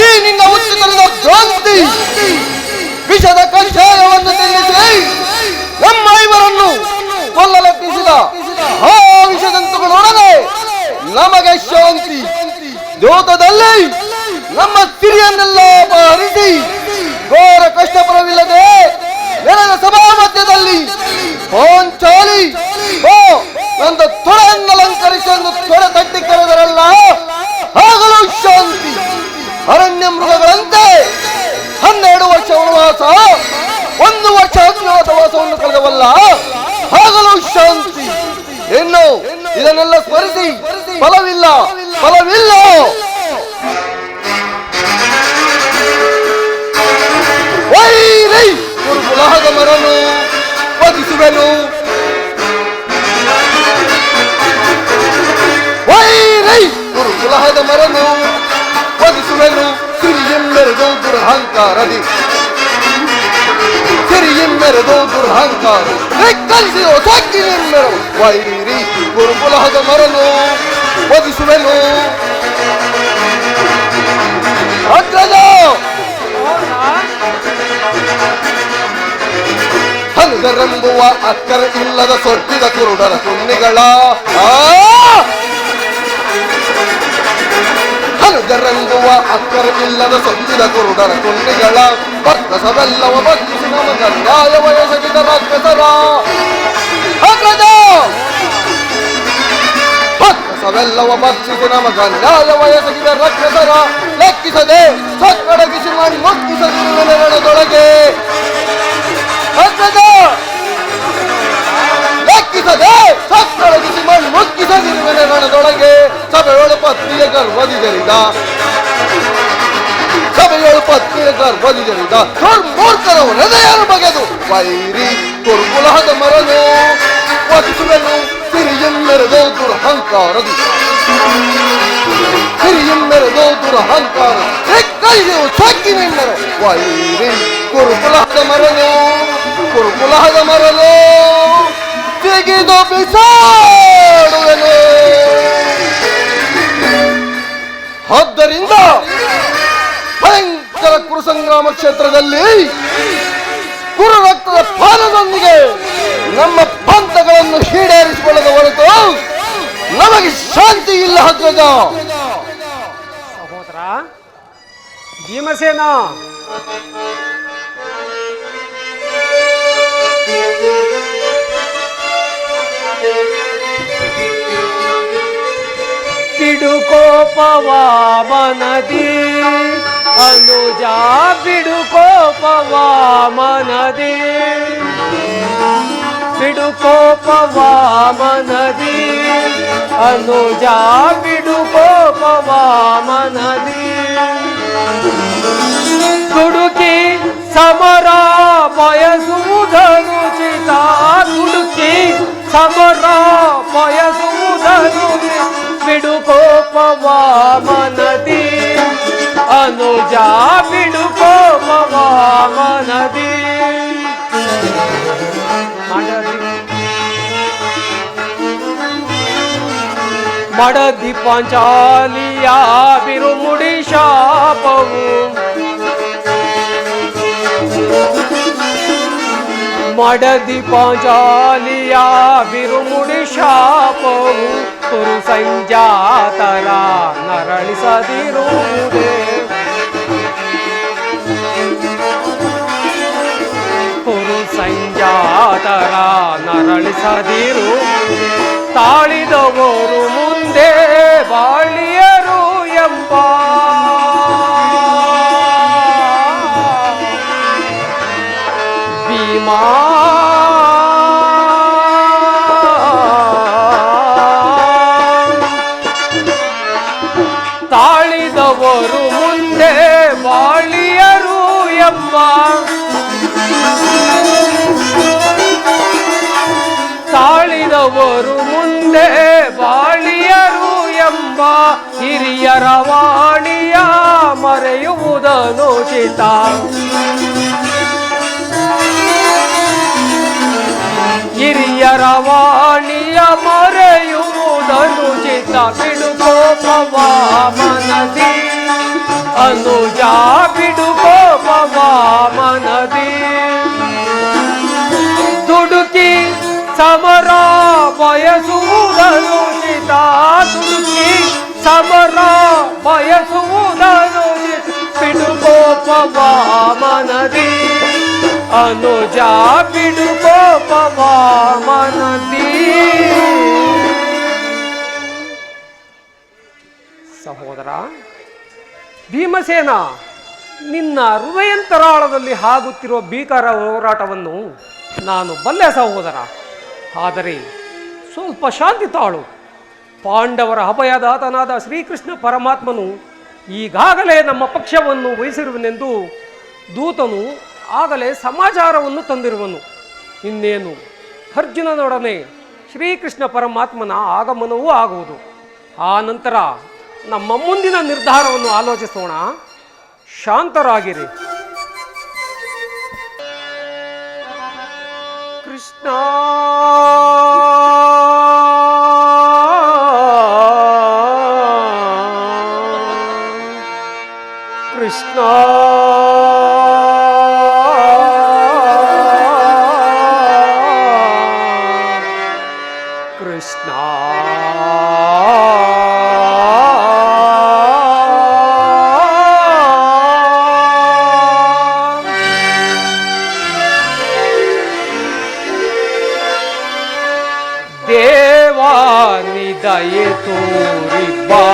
A: ಈ ನಿನ್ನ ಉಚಿತರದ ಕ್ರಾಂತಿ. ವಿಷದ ಕಷಾಯವನ್ನು ತಿನ್ನಿಸಿ ನಮ್ಮ ಇವರನ್ನು ಕೊಲ್ಲಲೆತ್ತಿಸಿದ ಆ ವಿಷದಂತುಗಳೊಡನೆ ನಮಗೆ ಶಾಂತಿ. ದ್ಯೋತದಲ್ಲಿ ನಮ್ಮ ಸಿರಿಯನ್ನೆಲ್ಲ ಅಪಹರಿಸಿ ಘೋರ ಕಷ್ಟಪಡವಿಲ್ಲದೆ ನೆಲದ ಸಭಾ ಮಧ್ಯದಲ್ಲಿ ಪಾಂಚಾಲಿ ನಂದ ತೊಳೆಯನ್ನಲಂಕರಿಸಲು ತೊಡೆ ತಟ್ಟಿ ಕರೆದರಲ್ಲ ಆಗಲೂ ಶಾಂತಿ. ಅರಣ್ಯ ಮೃಗಗಳಂತೆ 12 ವರ್ಷ ವನವಾಸ 1 ವರ್ಷ ಅಜ್ಞಾತವಾಸವನ್ನು ಕಳೆದವಲ್ಲ ಆಗಲೂ ಶಾಂತಿ. ಇನ್ನು ಇದನ್ನೆಲ್ಲ ಸ್ಮರಿಸಿ ಫಲವಿಲ್ಲ ಫಲವಿಲ್ಲ. ವೈರಿ ಗುರುಕುಲಹದ ಮರನು ವಧಿಸುವೆನು. ವೈರಿ ಗುರುಕುಲಹದ ಮರನು ವಧಿಸುವೆನು. ಸಿರಿಯೆಂಬೆರೆದು ದುರಹಂಕಾರದಿ ಸಿರಿಯೆಂಬೆರೆದು ದುರಹಂಕಾರ ಕಲಿಸಿದ ಸಾಕಿನೆಂಬೆರವು. ವೈರಿ ಗುರುಕುಲಹದ ಮರನು ವಧಿಸುವೆನು. ಅಗ್ರಜ ಹನುಗರೆಂಬುವ ಅಕ್ಕರ ಇಲ್ಲದ ಸೊಟ್ಟಿದ ಕುರುಡರ ಕುನ್ನಿಗಳ ಹನುಗರೆಂಬುವ ಅಕ್ಕರ ಇಲ್ಲದ ಸೊಟ್ಟಿದ ಕುರುಡರ ಕುನ್ನಿಗಳ ಭಕ್ತಸವೆಲ್ಲವ ಭಕ್ತಿಸಿ ನಮಗ ನ್ಯಾಯ ವಯಸ್ಸಿದ ರಾಕ್ಷಸರ ಅಗ್ರಜ ಭಕ್ತಸವೆಲ್ಲವ ಭಕ್ಷಿಸಿ ನಮಗ ನ್ಯಾಯ ವಯಸ್ಸಿದ ರಾಕ್ಷಸರ ಲೆಕ್ಕಿಸದೆ ಸಕ್ಕಡಗಿಸಿ ಮಾಡಿ ಮುಕ್ಕಿಸದಿರುವ ನೆರಳದೊಳಗೆ ಅಗ್ರಜ ಲೆಕ್ಕಿಸದೆ ಸಕ್ಕಡಗಿಸಿ ಮಾಡಿ ಮುಕ್ಕಿಸದಿರುವ ನೆರಳದೊಳಗೆ ಸಭೆಯೊಳು ಪತ್ನಿಯ ಗರ್ಭದಿದರಿದ ಸಭೆಯೊಳು ಪತ್ನಿಯ ಗರ್ಭದಿದರಿದ ಮೂರ್ಖರವು ಹೃದಯರು ಬಗೆದು ವೈರಿ ಕುರುಕುಲಹದ ಮರನು ವಧಿಸುವೆನು. ಸಿರಿಯೆಂಬೆರೆದು ದುರಹಂಕಾರದಿ ಸಿರಿಯೆಂಬೆರೆದು ದುರಹಂಕಾರ ಕೈಯು ಸಾಕಿನೆಂದರೆ ವೈರಿ ಕುರುಕುಲಹದ ಮರನು ಕುರುಕುಲಹದ ಮರನು ತೆಗೆದು ಬಿಸಾಡುವೆನು. ಆದ್ದರಿಂದ ಭಯಂಕರ ಕುರುಸಂಗ್ರಾಮ ಕ್ಷೇತ್ರದಲ್ಲಿ ಕುರು ರಕ್ತದ ಪಾನದೊಂದಿಗೆ ನಮ್ಮ ಪಂಥಗಳನ್ನು ಈಡೇರಿಸಿಕೊಳ್ಳದ ಹೊರತು ನಮಗೆ ಶಾಂತಿ ಇಲ್ಲ. ಅಗ್ರಜ
E: ಸಹೋದರ ಭೀಮಸೇನ ಬಿಡುಕೋಪವ ಮನದಿ ಅನುಜ ಬಿಡುಕೋಪವ ಮನದಿ ಬಿಡುಕೋಪವ ಮನದಿ ಅನುಜ ಬಿಡುಕೋಪವ ಮನದಿ ತುಡುಕಿ ಸಮರ ಬಯಸುವುದನುಚಿತ ತುಡುಕಿ ಸಮರ ಬಯಸುವುದನು ಬಿಡುಕೋಪವ ಮನದಿ ಅನುಜ ಬಿಡುಕೋಪವ ಮನದಿ ಮಡದಿ ಪಾಂಚಾಲಿಯ ಬಿರುಮುಡಿ ಶಾಪವು ಮಡದಿ ಪಾಂಚಾಲಿಯ ಬಿರುಮುಡಿ ಶಾಪವು ತುರು ಸಂಜಾತರ ನರಳಿಸದಿರುವುದೇ. ತುರು ಸಂಜಾತರ ನರಳಿಸದಿರು ತಾಳಿದವರು ಮುಂದೆ ಬಾಳಿಯರು ಎಂಬ ಭೀಮಾ ತಾಳಿದವರು ಮುಂದೆ ಬಾಳಿಯರು ಎಂಬ ತಾಳಿದವರು ಮುಂದೆ ಬಾಳಿಯರು ಎಂಬ ಹಿರಿಯರ ವಾಣಿಯ ಮರೆಯುವುದನುಚಿತ. ಹಿರಿಯರ ವಾಣಿಯ ಮರೆಯುವುದನುಚಿತ. ಬಿಡುಕೋಪವ ಮನದಿ ಅನುಜ ಬಿಡುಕೋಪವ ಮನದಿ ದುಡುಕಿ ಸಮರ ಬಯಸುವುದನುಚಿತ. ದುಡುಕಿ ಸಮರ ಬಯಸುವುದನುಚಿತ. ಬಿಡುಕೋಪವ ಮನದಿ ಅನುಜ ಬಿಡುಕೋಪವ ಮನದಿ. ಸಹೋದರ ಭೀಮಸೇನ, ನಿನ್ನ ಹೃದಯಂತರಾಳದಲ್ಲಿ ಆಗುತ್ತಿರುವ ಭೀಕರ ಹೋರಾಟವನ್ನು ನಾನು ಬಲ್ಲೆ ಸಹೋದರ. ಆದರೆ ಸ್ವಲ್ಪ ಶಾಂತಿ ತಾಳು. ಪಾಂಡವರ ಅಭಯದಾತನಾದ ಶ್ರೀಕೃಷ್ಣ ಪರಮಾತ್ಮನು ಈಗಾಗಲೇ ನಮ್ಮ ಪಕ್ಷವನ್ನು ವಹಿಸಿರುವನೆಂದು ದೂತನು ಆಗಲೇ ಸಮಾಚಾರವನ್ನು ತಂದಿರುವನು. ಇನ್ನೇನು ಅರ್ಜುನನೊಡನೆ ಶ್ರೀಕೃಷ್ಣ ಪರಮಾತ್ಮನ ಆಗಮನವೂ ಆಗುವುದು. ಆ ನಂತರ ನಮ್ಮ ಮುಂದಿನ ನಿರ್ಧಾರವನ್ನು ಆಲೋಚಿಸೋಣ. ಶಾಂತರಾಗಿರಿ. ಕೃಷ್ಣ ಕೃಷ್ಣ ಕೃಷ್ಣ ದೇವಾನಿ ದಯೆ ತೋರಿ ಬಾ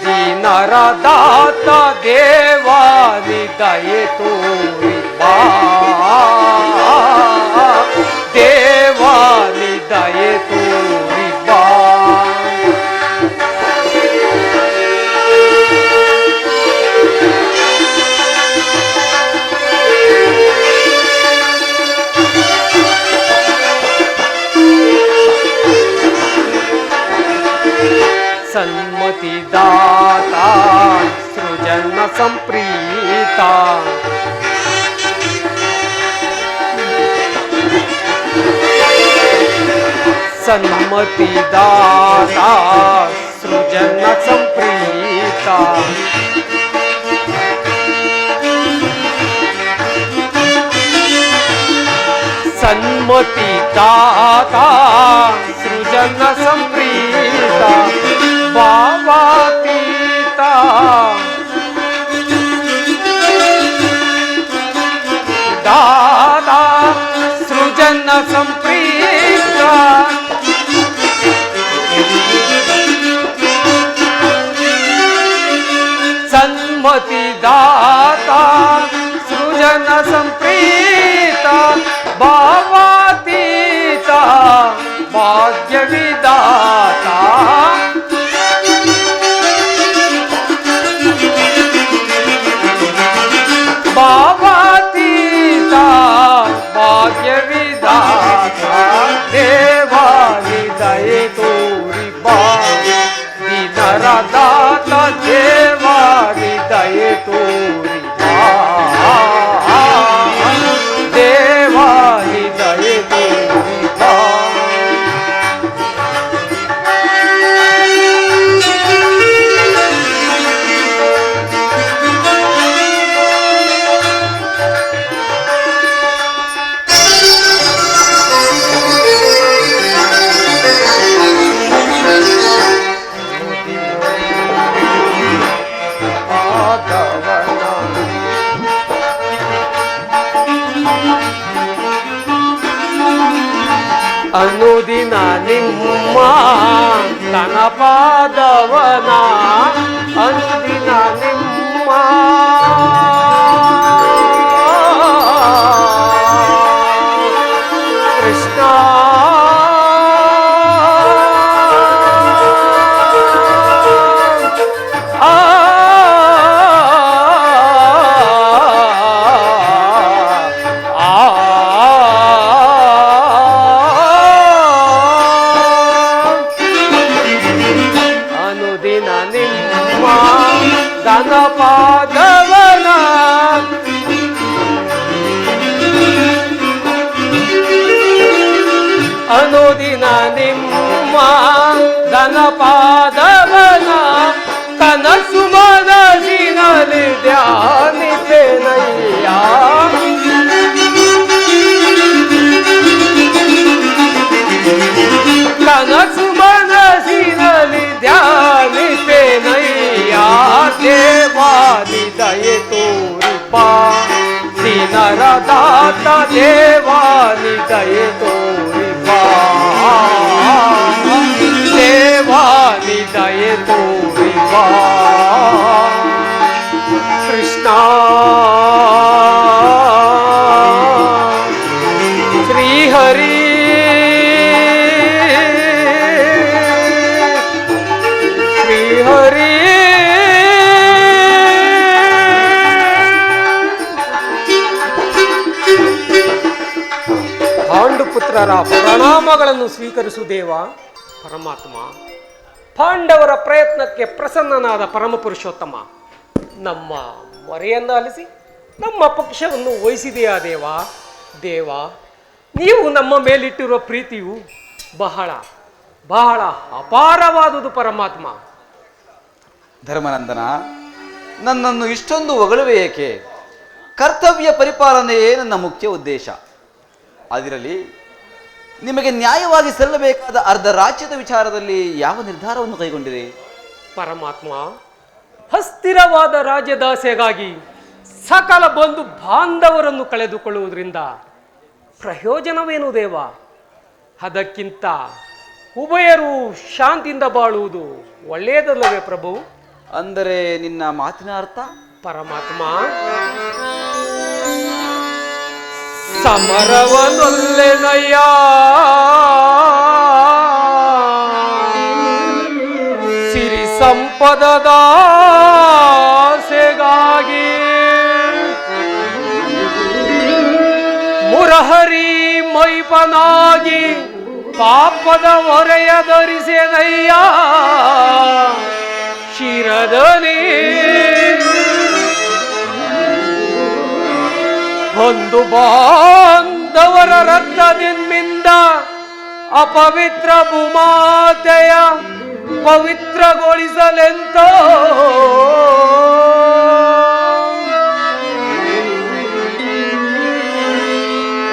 E: ದೀನರ ದಾತ. ದೇವಾನಿ ದಯೆ ತೋರಿ ಬಾ ದೇವಾನಿ ದಯೆ ತೋರಿ ಬಾ. ಸನ್ಮತಿ ದಾತ ಸೃಜನ ಸಂಪ್ರೀತ. ಸನ್ಮತಿ ದಾತ ಸೃಜನ ಸಂಪ್ರೀತ. ಸನ್ಮತಿ ದಾತ ಸೃಜನ ಸಂಪ್ರೀತ. ಭಾವಾತೀತ ದಾತ ಸೃಜನ ಸಂಪ್ರೀತ. ಸನ್ಮತಿ ದಾತ ಸೃಜನ ಸಂಪ್ರೀತ. ಭಾವಾತೀತ ಭಾಗ್ಯ ವಿದಾತ. ಭಾವಾತೀತ ಭಾಗ್ಯ ವಿದಾತ. ದೇವಾನಿ ದಯೆ ತೋರಿ ಬಾ ದೀನರ ದಾತ. ದೇವಾನಿ ದಯೆ ತೋರಿ ಬಾ ದೇವಾನಿ ದಯೆ ತೋರಿ ಬಾ. ನಿಮ್ಮ ತನಪಾದವನ ಅಂದಿನ ನಿಮ್ಮ ಕೃಷ್ಣ ಪಾದವನ ಅನುದಿನ ನಿಮ್ಮ ಧನಪಾದವನ ಕನಸು ಮನಸ್ಸಿನಲ್ಲಿ ಧ್ಯಾನಿಸೆನಯ್ಯ ಕನಸು ಮನಸ್ಸಿನಲ್ಲಿ ಧ್ಯಾನಿಸೆನಯ್ಯ ದೇವಾನಿ ದಯೆ ತೋರಿಪಾ ದಿನರ ದಾತ ದೇವಾನಿ ದಯೆ ತೋರಿಪಾ ದೇವಾನಿ ದಯೆ ತೋರಿಪಾ ಕೃಷ್ಣ ಶ್ರೀಹರಿ ಶ್ರೀಹರಿ ಪಾಂಡುಪುತ್ರರ ಪ್ರಣಾಮಗಳನ್ನು ಸ್ವೀಕರಿಸು ದೇವ ಪರಮಾತ್ಮ. ಪಾಂಡವರ ಪ್ರಯತ್ನಕ್ಕೆ ಪ್ರಸನ್ನನಾದ ಪರಮಪುರುಷೋತ್ತಮ, ನಮ್ಮ ಮೊರೆಯನ್ನು ಆಲಿಸಿ ನಮ್ಮ ಪಕ್ಷವನ್ನು ವಹಿಸಿದೆಯಾ ದೇವ. ದೇವ, ನೀವು ನಮ್ಮ ಮೇಲಿಟ್ಟಿರುವ ಪ್ರೀತಿಯು ಬಹಳ ಬಹಳ ಅಪಾರವಾದುದು ಪರಮಾತ್ಮ.
C: ಧರ್ಮನಂದನ, ನನ್ನನ್ನು ಇಷ್ಟೊಂದು ಹೊಗಳುವೆ ಏಕೆ? ಕರ್ತವ್ಯ ಪರಿಪಾಲನೆಯೇ ನನ್ನ ಮುಖ್ಯ ಉದ್ದೇಶ. ಅದಿರಲಿ, ನಿಮಗೆ ನ್ಯಾಯವಾಗಿ ಸಲ್ಲಬೇಕಾದ ಅರ್ಧ ರಾಜ್ಯದ ವಿಚಾರದಲ್ಲಿ ಯಾವ ನಿರ್ಧಾರವನ್ನು ಕೈಗೊಂಡಿದೆ?
E: ಪರಮಾತ್ಮ, ಅಸ್ಥಿರವಾದ ರಾಜ್ಯದಾಸೆಗಾಗಿ ಸಕಲ ಬಂಧು ಬಾಂಧವರನ್ನು ಕಳೆದುಕೊಳ್ಳುವುದರಿಂದ ಪ್ರಯೋಜನವೇನು ದೇವ? ಅದಕ್ಕಿಂತ ಉಭಯರು ಶಾಂತಿಯಿಂದ ಬಾಳುವುದು ಒಳ್ಳೆಯದಲ್ಲವೇ ಪ್ರಭು?
C: ಅಂದರೆ ನಿನ್ನ ಮಾತಿನ ಅರ್ಥ?
E: ಪರಮಾತ್ಮ, ಸಮರವನೊಲ್ಲೆನಯ್ಯ ಸಿರಿ ಸಂಪದದ ಆಸೆಗಾಗಿ ಮುರಹರಿ ಮೈಪನಾಗಿ ಪಾಪದ ಹೊರೆಯ ಧರಿಸೆನಯ್ಯ ಶಿರದಲ್ಲಿ ಒಂದು ಬಾಂಧವರ ರಕ್ತದಿಂದ ಅಪವಿತ್ರ ಭೂಮಾತೆಯ ಪವಿತ್ರಗೊಳಿಸಲೆಂತೋ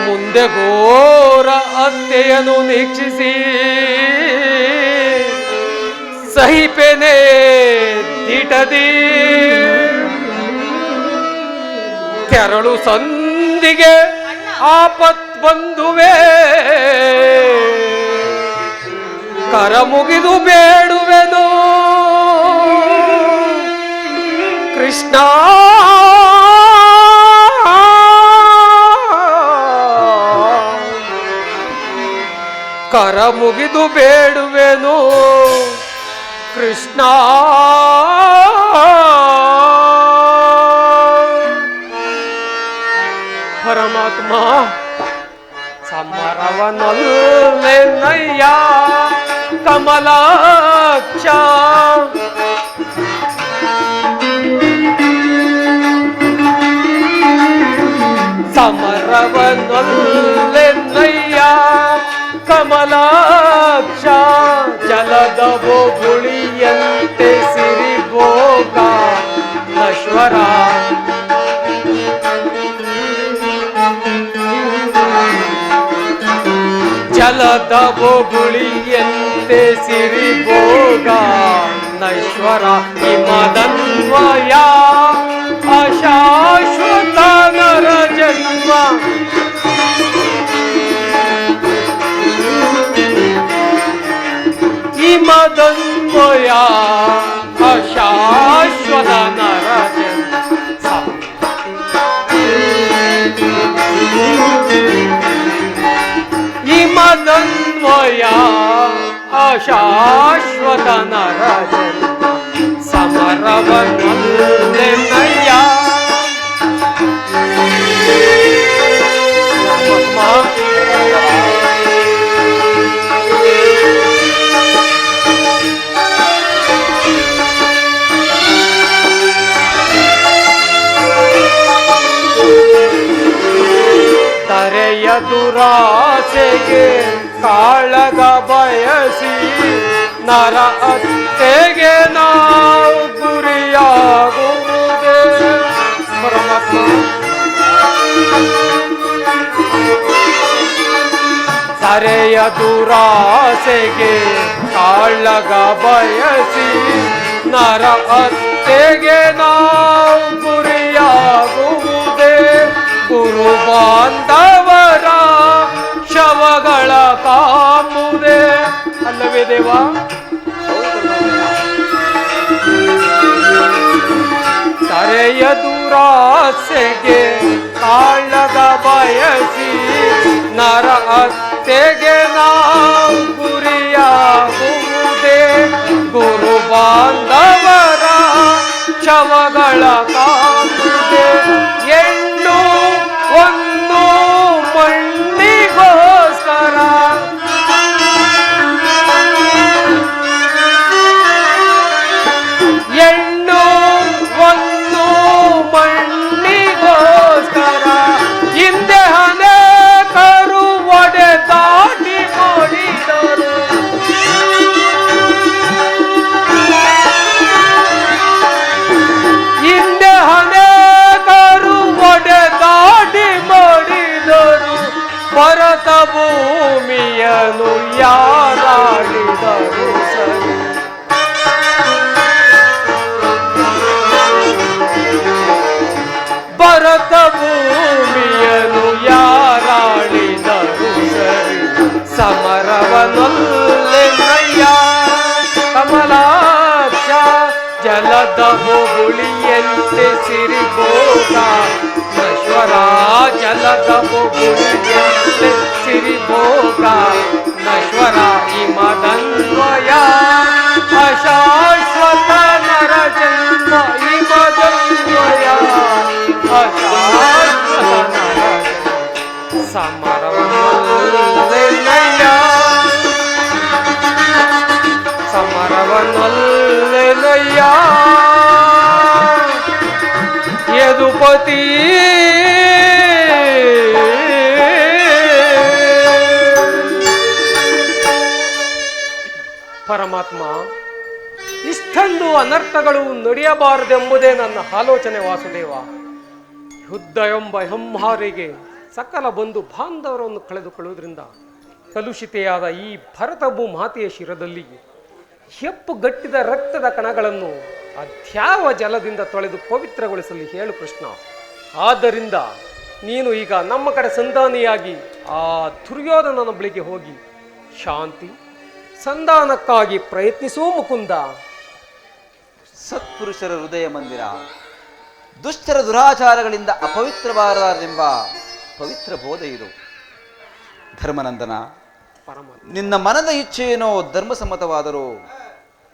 E: ಮುಂದೆ ಘೋರ ಹತ್ಯೆಯನ್ನು ನಿರೀಕ್ಷಿಸಿ ಸಹಿಪೆನೆ ದಿಟದಿ ಕೆರಳು ಸಂದಿಗೆ ಆಪತ್ ಬಂದುವೆ ಕರ ಮುಗಿದು ಬೇಡುವೆನು ಕೃಷ್ಣ ಕರ ಮುಗಿದು ಬೇಡುವೆನು ಕೃಷ್ಣ ಪರಮಾತ್ಮ ಸಮರವನೊಲ್ಲೆನಯ್ಯ ಕಮಲಾಕ್ಷ ಸಮರವನೊಲ್ಲೆನಯ್ಯ ಕಮಲಾಕ್ಷ ಜಲದ ಬೋಗುಳಿಯಂತೆ ಸಿರಿಭೋಗ ನಶ್ವರ ಜಲದ ಬೋಗುಳಿಯಂತೆ ಸಿರಿಭೋಗ ನಶ್ವರ ಹಿಮದನ್ವಯ ಅಶಾಶ್ವತ ನರ ಜನ್ಮ ಅಶಾಶ್ವತ ನರ ಜನ್ಮ ಸಮರವನ್ನಲ್ಲೆನಯ್ಯ. ತರೆಯ ದುರಾಸೆಗೆ ಕಾಳಗ ಬಯಸಿ ನರ ಹತ್ಯೆಗೆ ನಾವು ಗುರಿಯಾಗುವುದೇ. ಪರಮಾತ್ಮ ತರೆಯ ದುರಾಸೆಗೆ ಕಾಳಗ ಬಯಸಿ ನರ ಹತ್ಯೆಗೆ ನಾವು ಗುರಿಯಾಗುವುದೇ. ಗುರು ಬಾಂಧವರ ಶವಗಳ ಕಾಮುವುದೇ ಅಲ್ಲವೇ ದೇವ? ತರೆಯ ದುರಾಸೆಗೆ ಕಾಳಗ ಬಯಸಿ ನರ ಹತ್ಯೆಗೆ ನಾವು ಗುರಿಯಾಗುವುದೇ. ಗುರು ಬಾಂಧವರ ಶವಗಳ ಕಾಮುವುದೇ. ಹೆಣ್ಣು ಒಂದು ಮಣ್ಣಿಗೋಸ್ಕರ ಹೆಣ್ಣು ಒಂದು ಮಣ್ಣಿಗೋಸ್ಕರ ಹಿಂದೆ ಅನೇಕರು ಒಡೆದಾಡಿ ಮಾಡಿದರು. ಹಿಂದೆ ಅನೇಕರು ಒಡೆದಾಡಿ ಮಾಡಿದರು. ಭರತ ಭೂಮಿಯನ್ನು ಯಾರಾಡಿದರು ಸರಿ. ಭರತ ಭೂಮಿಯನ್ನು ಯಾರಾಡಿದರು ಸರಿ. ಸಮರವನಲ್ಲೆನಯ್ಯ. ಕಮಲಾಕ್ಷ ಜಲದ ಬೊಗುಳಿಯಂತೆ ಸಿರಿಭೋಗ ನಶ್ವರ. ಜಲದ ಬೊಗುಳಿಯಂತೆ ಸಿರಿಭೋಗ ನಶ್ವರ. ಹಿಮದನ್ವಯ ಅಶಾಶ್ವತ ನರ ಜನ್ಮ. ಹಿಮದನ್ವಯ ಅಶಾಶ್ವತ ನರ ಸಮರವನಲ್ಲೆನಯ್ಯ. ಸಮರವನಲ್ಲೆನಯ್ಯ. ಯದುಪತಿ ಪರಮಾತ್ಮ, ಇಷ್ಟೊಂದು ಅನರ್ಥಗಳು ನಡೆಯಬಾರದೆಂಬುದೇ ನನ್ನ ಆಲೋಚನೆ ವಾಸುದೇವ. ಯುದ್ಧ ಎಂಬ ಹೆಮ್ಮಾರಿಗೆ ಸಕಲ ಬಂಧು ಬಾಂಧವರನ್ನು ಕಳೆದುಕೊಳ್ಳುವುದರಿಂದ ಕಲುಷಿತೆಯಾದ ಈ ಭರತ ಭೂಮಾತೆಯ ಶಿರದಲ್ಲಿ ಹೆಪ್ಪುಗಟ್ಟಿದ ರಕ್ತದ ಕಣಗಳನ್ನು ಅದ್ಯಾವ ಜಲದಿಂದ ತೊಳೆದು ಪವಿತ್ರಗೊಳಿಸಲಿ ಹೇಳು ಕೃಷ್ಣ. ಆದ್ದರಿಂದ ನೀನು ಈಗ ನಮ್ಮ ಕಡೆ ಸಂಧಾನಿಯಾಗಿ ಆ ದುರ್ಯೋಧನನ ಬಳಿಗೆ ಹೋಗಿ ಶಾಂತಿ ಸಂಧಾನಕ್ಕಾಗಿ ಪ್ರಯತ್ನಿಸುವ ಮುಕುಂದ.
C: ಸತ್ಪುರುಷರ ಹೃದಯ ಮಂದಿರ, ದುಷ್ಟರ ದುರಾಚಾರಗಳಿಂದ ಅಪವಿತ್ರವಾದರೆಂಬ ಪವಿತ್ರ ಬೋಧ ಇದು. ಧರ್ಮನಂದನ, ನಿನ್ನ ಮನದ ಇಚ್ಛೆಯೇನೋ ಧರ್ಮಸಮ್ಮತವಾದರೂ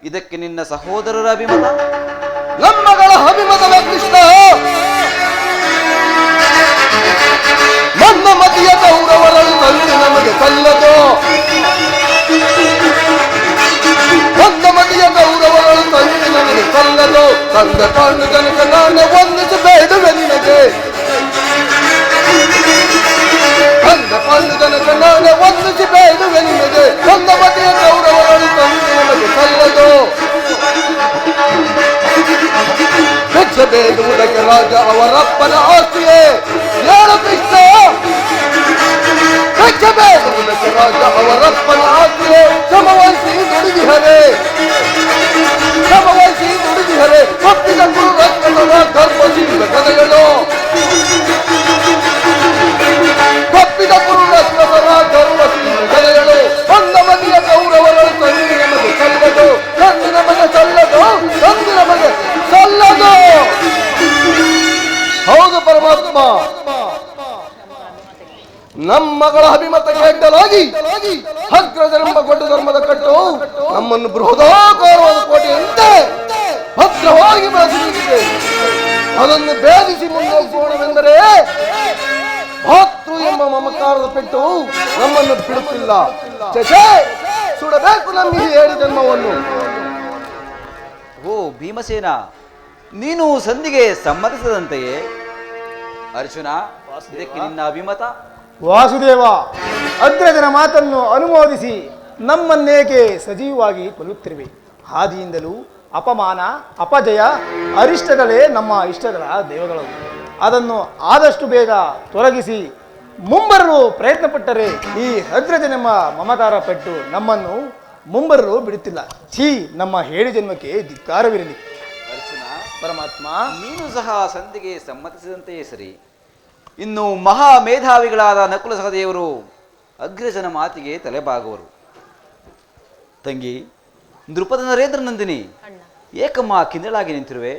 C: ಇದಕ್ಕೆ ನಿನ್ನ ಸಹೋದರರ ಅಭಿಮತ,
A: ನಮ್ಮಗಳ ಅಭಿಮತವೇ ಕೃಷ್ಣ. ನನ್ನ ಮತಿಯ ಗೌರವರನ್ನು ತಂದು ನಮಗೆ ಸಲ್ಲದು. ನನ್ನ ಮತಿಯ ಗೌರವರನ್ನು ತಂದು ನಮಗೆ ಸಲ್ಲದು. ತಂದ ಕಾಣು ಜನಕ ನಾನು ವಂದಿಸಬೇಡುವೆ ನಿನಗೆ. ತಂದ ಕಾಣು ಜನಕ ನಾನು ವಂದಿಸಬೇಡುವೆ ನಿನಗೆ. ನನ್ನ ಮತಿಯ ಗೌರವರನ್ನು ತಂದು ನಮಗೆ ಸಲ್ಲದು. ಭಿಕ್ಷೆ ಬೇಡುವುದಕ್ಕೆ ರಾಜ ಅವರಪ್ಪನ ಆಸ್ತಿಯೇ ಹೇಳು ಕೃಷ್ಣ. ಭಿಕ್ಷೆ ಬೇಡುವುದಕ್ಕೆ ರಾಜ ಅವರಪ್ಪನ ಆಸ್ತಿಯೇ. ಶ್ರಮವಹಿಸಿ ದುಡಿದಿಹರೆ, ಶ್ರಮವಹಿಸಿ ದುಡಿದಿಹರೆ. ಒಪ್ಪಿದ ಗುರು ರತ್ನಗಳ ಧರ್ಮಶೀಲ ಕಥೆಗಳು, ಒಪ್ಪಿದ ಗುರು ರತ್ನಗಳ ಧರ್ಮಶೀಲ ಕಥೆಗಳು. ಒಂದು ಮನೆಯ ಗೌರವಗಳು ತಂದು ನಮಗೆ ಸಲ್ಲದು. ತಂದು ನಮಗೆ ಸಲ್ಲದು. ತಂದು ನಮಗೆ ಸಲ್ಲದು. ಹೌದು ಪರಮಾತ್ಮ, ನಮ್ಮ ಮಗಳ ಅಭಿಮತಕ್ಕೆ ಅಡ್ಡಲಾಗಿ ಅಗ್ರಜರೆಂಬ ಗೊಡ್ಡ ಧರ್ಮದ ಕಟ್ಟು ನಮ್ಮನ್ನು ಬೃಹದಾಕಾರವಾದ ಕೋಟೆಯಂತೆ ಭದ್ರವಾಗಿ ಬೆಳೆಸಿದೆ. ಅದನ್ನು ಭೇದಿಸಿ ಮುಂದೋಗೋಣವೆಂದರೆ ಭಾತೃ ಎಂಬ ಮಮಕಾರದ ಪೆಟ್ಟು ನಮ್ಮನ್ನು ಬಿಡುತ್ತಿಲ್ಲ. ಚಚೆ ಸುಡಬೇಕು ನಮ್ಮ ಈ ಹೇಳಿ ಜನ್ಮವನ್ನು.
C: ಓ ಭೀಮಸೇನ, ನೀನು ಸಂಧಿಗೆ ಸಮ್ಮತಿಸದಂತೆಯೇ. ಅರ್ಜುನ, ಇದಕ್ಕೆ ನಿನ್ನ ಅಭಿಮತ?
F: ವಾಸುದೇವ, ಅಗ್ರಜನ ಮಾತನ್ನು ಅನುಮೋದಿಸಿ ನಮ್ಮನ್ನೇಕೆ ಸಜೀವವಾಗಿ ಕೊಲ್ಲುತ್ತಿರುವೆ? ಆದಿಯಿಂದಲೂ ಅಪಮಾನ, ಅಪಜಯ, ಅರಿಷ್ಟಗಳೇ ನಮ್ಮ ಇಷ್ಟಗಳ ದೇವಗಳು. ಅದನ್ನು ಆದಷ್ಟು ಬೇಗ ತೊಲಗಿಸಿ ಮುಂಬರಲು ಪ್ರಯತ್ನಪಟ್ಟರೆ ಈ ಅಗ್ರಜನೆಂಬ ಮಮತಾರ ಪೆಟ್ಟು ನಮ್ಮನ್ನು ಮುಂಬರಲು ಬಿಡುತ್ತಿಲ್ಲ. ಛೀ, ನಮ್ಮ ಹೇಳಿ ಜನ್ಮಕ್ಕೆ ಧಿಕ್ಕಾರವಿರಲಿ.
C: ಅರ್ಜುನ
F: ಪರಮಾತ್ಮ,
C: ನೀನು ಸಹ ಸಂಧಿಗೆ ಸಮ್ಮತಿಸಿದಂತೆಯೇ ಸರಿ. ಇನ್ನು ಮಹಾ ಮೇಧಾವಿಗಳಾದ ನಕುಲ ಸಹದೇವರು ಅಗ್ರಜನ ಮಾತಿಗೆ ತಲೆಬಾಗುವರು. ತಂಗಿ ನೃಪದ ನರೇಂದ್ರ ನಂದಿನಿ, ಏಕಮ್ಮ ಕಿಂದಳಾಗಿ ನಿಂತಿರುವೆ.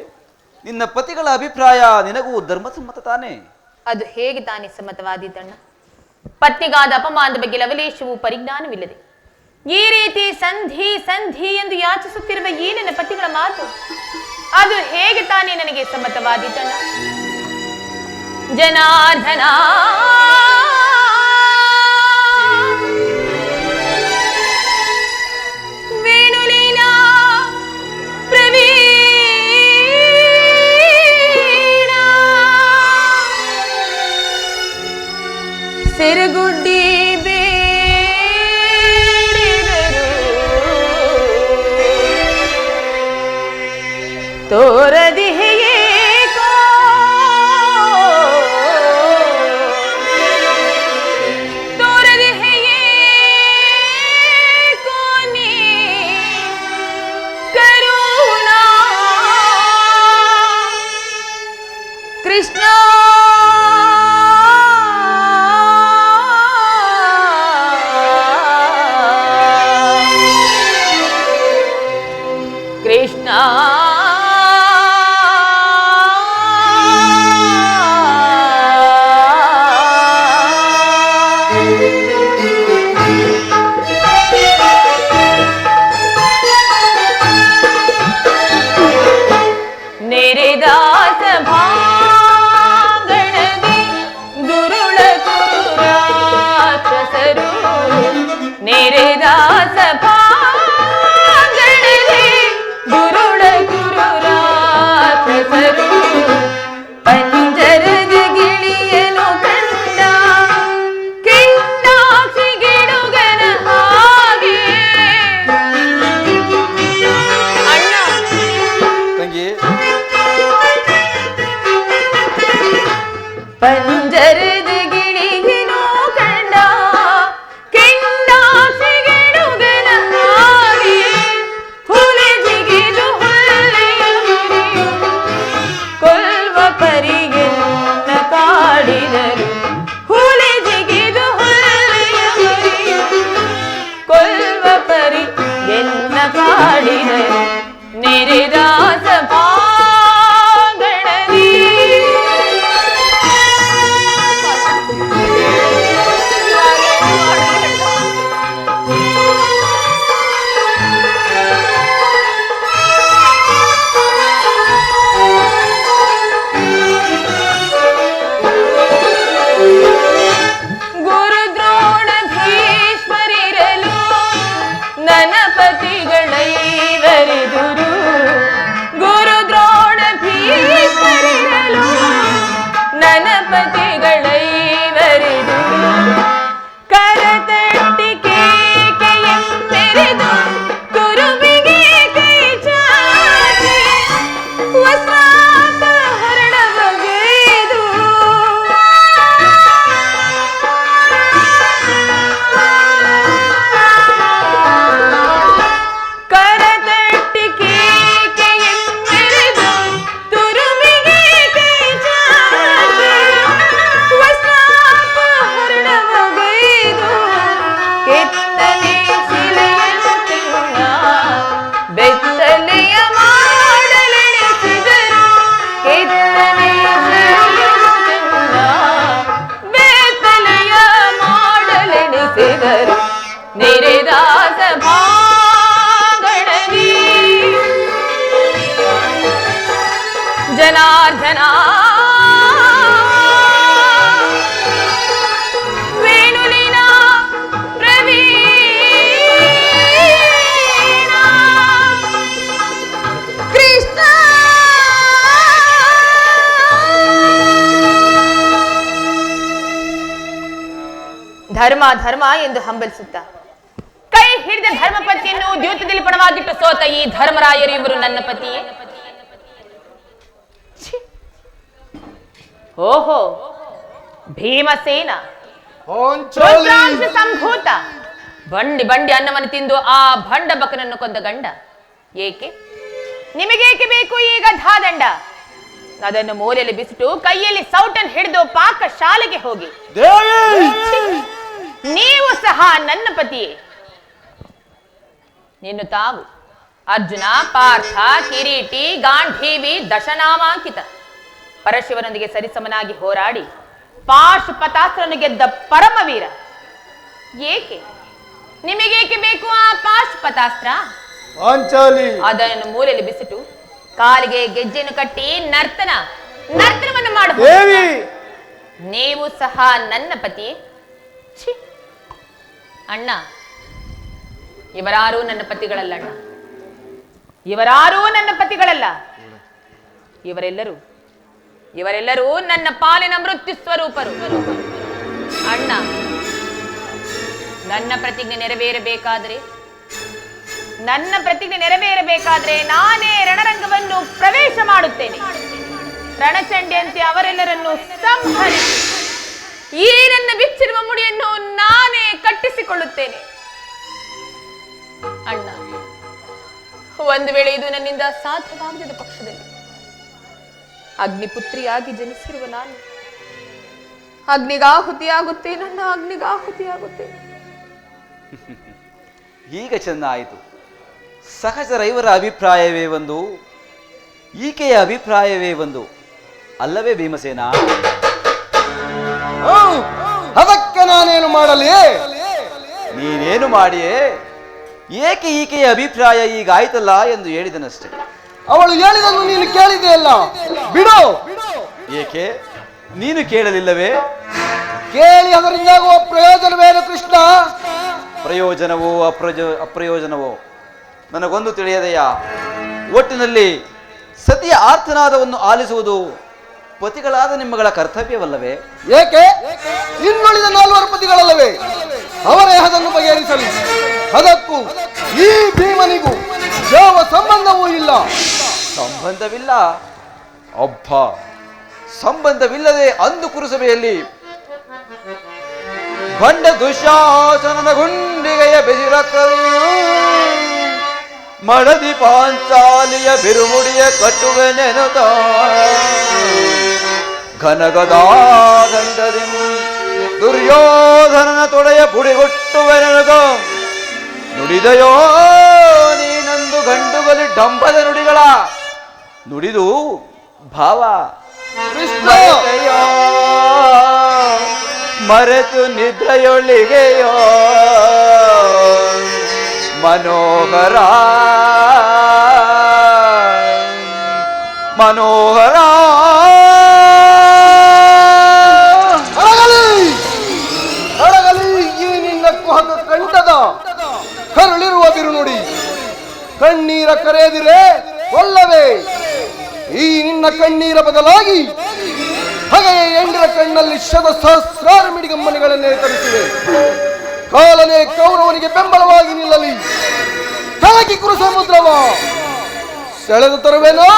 C: ನಿನ್ನ ಪತಿಗಳ ಅಭಿಪ್ರಾಯ ನಿನಗೂ ಧರ್ಮಸಮ್ಮತ ತಾನೇ?
D: ಅದು ಹೇಗೆ ತಾನೇ ಸಮ್ಮತವಾದೀತಣ್ಣ? ಪತ್ನಿಗಾದ ಅಪಮಾನದ ಬಗ್ಗೆ ಲವಲೇಶವೂ ಪರಿಜ್ಞಾನವಿಲ್ಲದೆ ಈ ರೀತಿ ಸಂಧಿ ಸಂಧಿ ಎಂದು ಯಾಚಿಸುತ್ತಿರುವ ಈ ನನ್ನ ಪತಿಗಳ ಮಾತು ಅದು ಹೇಗೆ ತಾನೇ ನನಗೆ ಸಮ್ಮತವಾದೀತಣ್ಣ? ಜನಾರ್ದನ ವೇಣುಲೀಲಾ ಪ್ರವೀಣ ಸಿರುಗುಡ್ಡಿ ಬೇಡಿದರು ತೋರದಿಹೆಯೇ ಕೃಷ್ಣ ಕೃಷ್ಣ ನೆರೆದಾಸ ಭಾಗಣದಿ ದುರುಳ ಕುರಾಕ್ಷಸರು ನೆರೆದಾಸ ಭಾಗಣದಿ ದುರುಳ ಕುರಾಕ್ಷಸರು ಪಂಜರದ ಗಿಳಿಯನು ಕಂಡ ಕೆಂಡಾಕ್ಷಿ ಗಿಡುಗನ ಹಾಗೆ. ಅಣ್ಣ
C: ತಂಗಿ,
D: ಪಂಜರದ ಗಿಳಿಗಿನೋ ಕಂಡ ಕೆಂಡಾಕ್ಷಿ ಗಿಡುಗನ ಹಾಗೆ ಹುಲಿ ಜಿಗಿದು ಹೊಲ್ಲೆಯ ಮುರಿಯು ಕೊಲ್ವ ಪರಿಗೆನ್ನ ಕಾಡಿದರು. ಹುಲಿ ಜಿಗಿದು ಹೊಲ್ಲೆಯ ಮುರಿಯು ಕೊಲ್ವ ಪರಿಗೆನ್ನ ಕಾಡಿದರು. ನೆರೆದಾಸ ಭಾಗಣದಿ ಜನಾರ್ದನ ವೇಣುಲೀನ ಪ್ರವೀಣ ಕೃಷ್ಣ ಧರ್ಮ ಧರ್ಮ ಎಂದು ಹಂಬಲಿಸುತ್ತ ಕೈ ಹಿಡಿದ ಧರ್ಮಪತಿಯನ್ನು ದ್ಯೂತದಲ್ಲಿ ಪಣವಾಗಿಟ್ಟು ಸೋತ ಈ ಧರ್ಮರಾಯರು ಇವರು ನನ್ನ ಪತಿಯೇ? ಓಹೋ, ಭೀಮಸೇನ ರುದ್ರಾಂಶ ಸಂಭೂತ ಬಂಡಿ ಬಂಡಿ ಅನ್ನವನ್ನು ತಿಂದು ಆ ಭಂಡ ಬಕನನ್ನು ಕೊಂದ ಗಂಡ. ಏಕೆ ನಿಮಗೇಕೆ ಬೇಕು ಈಗ ಧಾದಂಡ? ಅದನ್ನು ಮೂಲೆಯಲ್ಲಿ ಬಿಸಿಟು ಕೈಯಲ್ಲಿ ಸೌಟನ್ ಹಿಡಿದು ಪಾಕ ಶಾಲೆಗೆ ಹೋಗಿ. ನೀವು ಸಹ ನನ್ನ ಪತಿಯೇ. ನಿನ್ನು ತಾವು ಅರ್ಜುನ, ಪಾರ್ಥ, ಕಿರೀಟಿ, ಗಾಂಧೀವಿ, ದಶನಾಮಾಂಕಿತ ಪರಶಿವನೊಂದಿಗೆ ಸರಿಸಮನಾಗಿ ಹೋರಾಡಿ ಪಾಶುಪತಾಸ್ತ್ರವನ್ನು ಗೆದ್ದ ಪರಮವೀರ. ಏಕೆ ನಿಮಗೇಕೆ ಬೇಕು ಆ ಪಾಶುಪತಾಸ್ತ್ರ? ಅದನ್ನು ಮೂಲೆಯಲ್ಲಿ ಬಿಸಿಟು ಕಾಲಿಗೆ ಗೆಜ್ಜೆಯನ್ನು ಕಟ್ಟಿ ನರ್ತನವನ್ನು ಮಾಡಬಹುದು. ನೀವು ಸಹ ನನ್ನ ಪತಿ. ಅಣ್ಣ, ಇವರಾರೂ ನನ್ನ ಪತಿಗಳಲ್ಲ. ಅಣ್ಣ, ಇವರಾರೂ ನನ್ನ ಪತಿಗಳಲ್ಲ. ಇವರೆಲ್ಲರೂ ನನ್ನ ಪಾಲಿನ ಮೃತ್ಯು ಸ್ವರೂಪರು. ಅಣ್ಣ, ನನ್ನ ಪ್ರತಿಜ್ಞೆ ನೆರವೇರಬೇಕಾದ್ರೆ ನಾನೇ ರಣರಂಗವನ್ನು ಪ್ರವೇಶ ಮಾಡುತ್ತೇನೆ. ರಣಚಂಡಿಯಂತೆ ಅವರೆಲ್ಲರನ್ನು ಸಂಹರಿಸಿ ಈ ನನ್ನ ಬಿಚ್ಚಿರುವ ಮುಡಿಯನ್ನು ನಾನೇ ಕಟ್ಟಿಸಿಕೊಳ್ಳುತ್ತೇನೆ. ಅಣ್ಣ, ಒಂದು ವೇಳೆ ಇದು ನನ್ನಿಂದ ಸಾಧ್ಯವಾಗದ ಪಕ್ಷದಲ್ಲಿ ಅಗ್ನಿಪುತ್ರಿಯಾಗಿ ಜನಿಸಿರುವ ನಾನು ಅಗ್ನಿಗಾಹುತಿಯಾಗುತ್ತೇನೆ. ನನ್ನ ಅಗ್ನಿಗಾಹುತಿಯಾಗುತ್ತೇನೆ.
C: ಈಗ ಚೆನ್ನ ಆಯಿತು. ಸಹಚರ ಇವರ ಅಭಿಪ್ರಾಯವೇ ಒಂದು, ಈಕೆಯ ಅಭಿಪ್ರಾಯವೇ ಒಂದು, ಅಲ್ಲವೇ ಭೀಮಸೇನ?
A: ಅದಕ್ಕೆ ನಾನೇನು ಮಾಡಲಿ?
C: ನೀನೇನು ಮಾಡಿಯೇ? ಏಕೆ ಈಕೆಯ ಅಭಿಪ್ರಾಯ ಈಗ ಆಯ್ತಲ್ಲ ಎಂದು ಹೇಳಿದನಷ್ಟೇ.
A: ಅವಳು ಹೇಳಿದನ್ನು ನೀನು ಕೇಳಿದೆಯಲ್ಲ, ಬಿಡು.
C: ಏಕೆ ನೀನು ಕೇಳಲಿಲ್ಲವೇ?
A: ಕೇಳಿ ಅದರಿಂದಾಗುವ ಪ್ರಯೋಜನವೇನು ಕೃಷ್ಣ?
C: ಪ್ರಯೋಜನವೋ ಅಪ್ರಯೋಜನವೋ ನನಗೊಂದು ತಿಳಿಯದೆಯ. ಒಟ್ಟಿನಲ್ಲಿ ಸತಿಯ ಆರ್ತನಾದವನ್ನು ಆಲಿಸುವುದು ಪತಿಗಳಾದ ನಿಮ್ಮಗಳ ಕರ್ತವ್ಯವಲ್ಲವೇ?
A: ಏಕೆ ಇನ್ನುಳಿದ 4 ಪತಿಗಳಲ್ಲವೇ? ಅವರೇ ಅದನ್ನು ಬಗೆಹರಿಸಲಿ. ಅದಕ್ಕೂ ಈ ಭೀಮನಿಗೂ ಯಾವ ಸಂಬಂಧವೂ ಇಲ್ಲ.
C: ಸಂಬಂಧವಿಲ್ಲ? ಅಬ್ಬ, ಸಂಬಂಧವಿಲ್ಲದೆ ಅಂದು ಕುರುಸಭೆಯಲ್ಲಿ ಬಂಡ ದುಶಾಸನನ ಗುಂಡಿಗೆಯ ಬೆಸಿರಕ್ಕರು ಮಡದಿ ಪಾಂಚಾಲಿಯ ಬಿರುಮುಡಿಯ ಕಟ್ಟುವೆನೆನುತ ಘನಗದಾದಂಡದಿ ದುರ್ಯೋಧನನ ತೊಡೆಯ ಪುಡಿಗೊಟ್ಟುವೆನೆನುತ ನುಡಿದಯೋ ನೀನಂದು ಗಂಡುಗಲಿ ಡಂಬದ ನುಡಿಗಳ ನುಡಿದು ಭಾವ ಮರೆತು ನಿದ್ರೆಯೊಳಿಗೆಯೋ ಮನೋಹರ ಮನೋಹರ
A: ಅಡಗಲಿ ಈ ನಿನ್ನ ಕುಹಕ ಕಂಠದ ಕರುಳಿರುವ ಬಿರುನುಡಿ. ಕಣ್ಣೀರ ಕರೆಯದಿರೆ ಒಲ್ಲವೇ? ಈ ನಿನ್ನ ಕಣ್ಣೀರ ಬದಲಾಗಿ ಹಾಗೆಯೇ ಎಂಡಿನ ಕಣ್ಣಲ್ಲಿ ಸಹಸ್ರಾರು ಮಿಡಿಗಮ್ಮನಿಗಳನ್ನೇ ತರಿಸಿವೆ. ಕಾಲನೇ ಕೌರವನಿಗೆ ಬೆಂಬಲವಾಗಿ ನಿಲ್ಲಲಿ. ಕಲಕಿ ಕುರು ಸಮುದ್ರವ ಸೆಳೆದು ತರುವೆನೋ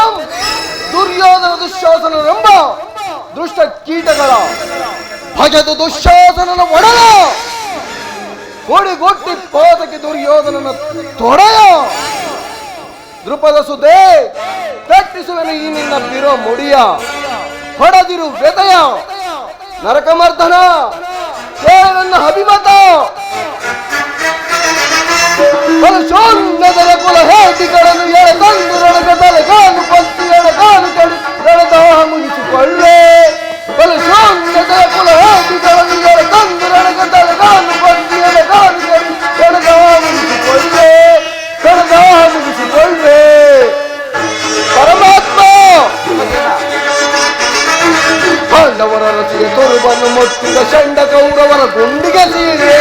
A: ದುರ್ಯೋಧನ ದುಶ್ಯಾಸನರೆಂಬ ದುಷ್ಟ ಕೀಟಗಳ ಭಜದು ದುಶ್ಯಾಸನನ ಒಡಲ ಕೊಡಿಗೊಟ್ಟಿ ಪಾದಕ್ಕೆ ದುರ್ಯೋಧನನ ತೊಡೆಯ ದೃಪದ ಸುದ್ದೆ ಕಟ್ಟಿಸುವೆನು ಈ ನಿನ್ನ ಬಿರೋ ಮುಡಿಯ. ಹೊಡೆದಿರು ವ್ಯತಯ ನರಕಮರ್ದನ ನನ್ನ ಅಭಿಮತ. ಶೂನ್ಯದರ ಕುಲ ಹೇಟಿಗಳನ್ನು ಎಳೆದಂದು ರಣಗ ತಲೆಗಾನು ಪಂಕ್ತಿ ಎಣಗಾನು ಕಡಿ ರಣದಾಹ ಮುಗಿಸಿಕೊಳ್ಳೆ. ಶೂನ್ಯದರ ಕುಲ ಹೇಟಿಗಳನ್ನು ಎಳೆದಂದು ರಣಗ ತಲೆಗಾನು ಪಂಕ್ತಿ ಎಣಗಾನು ಕಡಿ ರಣದಾಹ ಮುಗಿಸಿಕೊಳ್ಳೆ. ರಣದಾಹ ಮುಗಿಸಿಕೊಳ್ಳೆ. ಪರಮಾತ್ಮ ಪಾಂಡವರ ರಸಿಯ ತುರುಬನ್ನು ಮುಟ್ಟಿದ ಷಂಡ ಕೌರವರ ಗುಂಡಿಗೆ ಸೀರೆ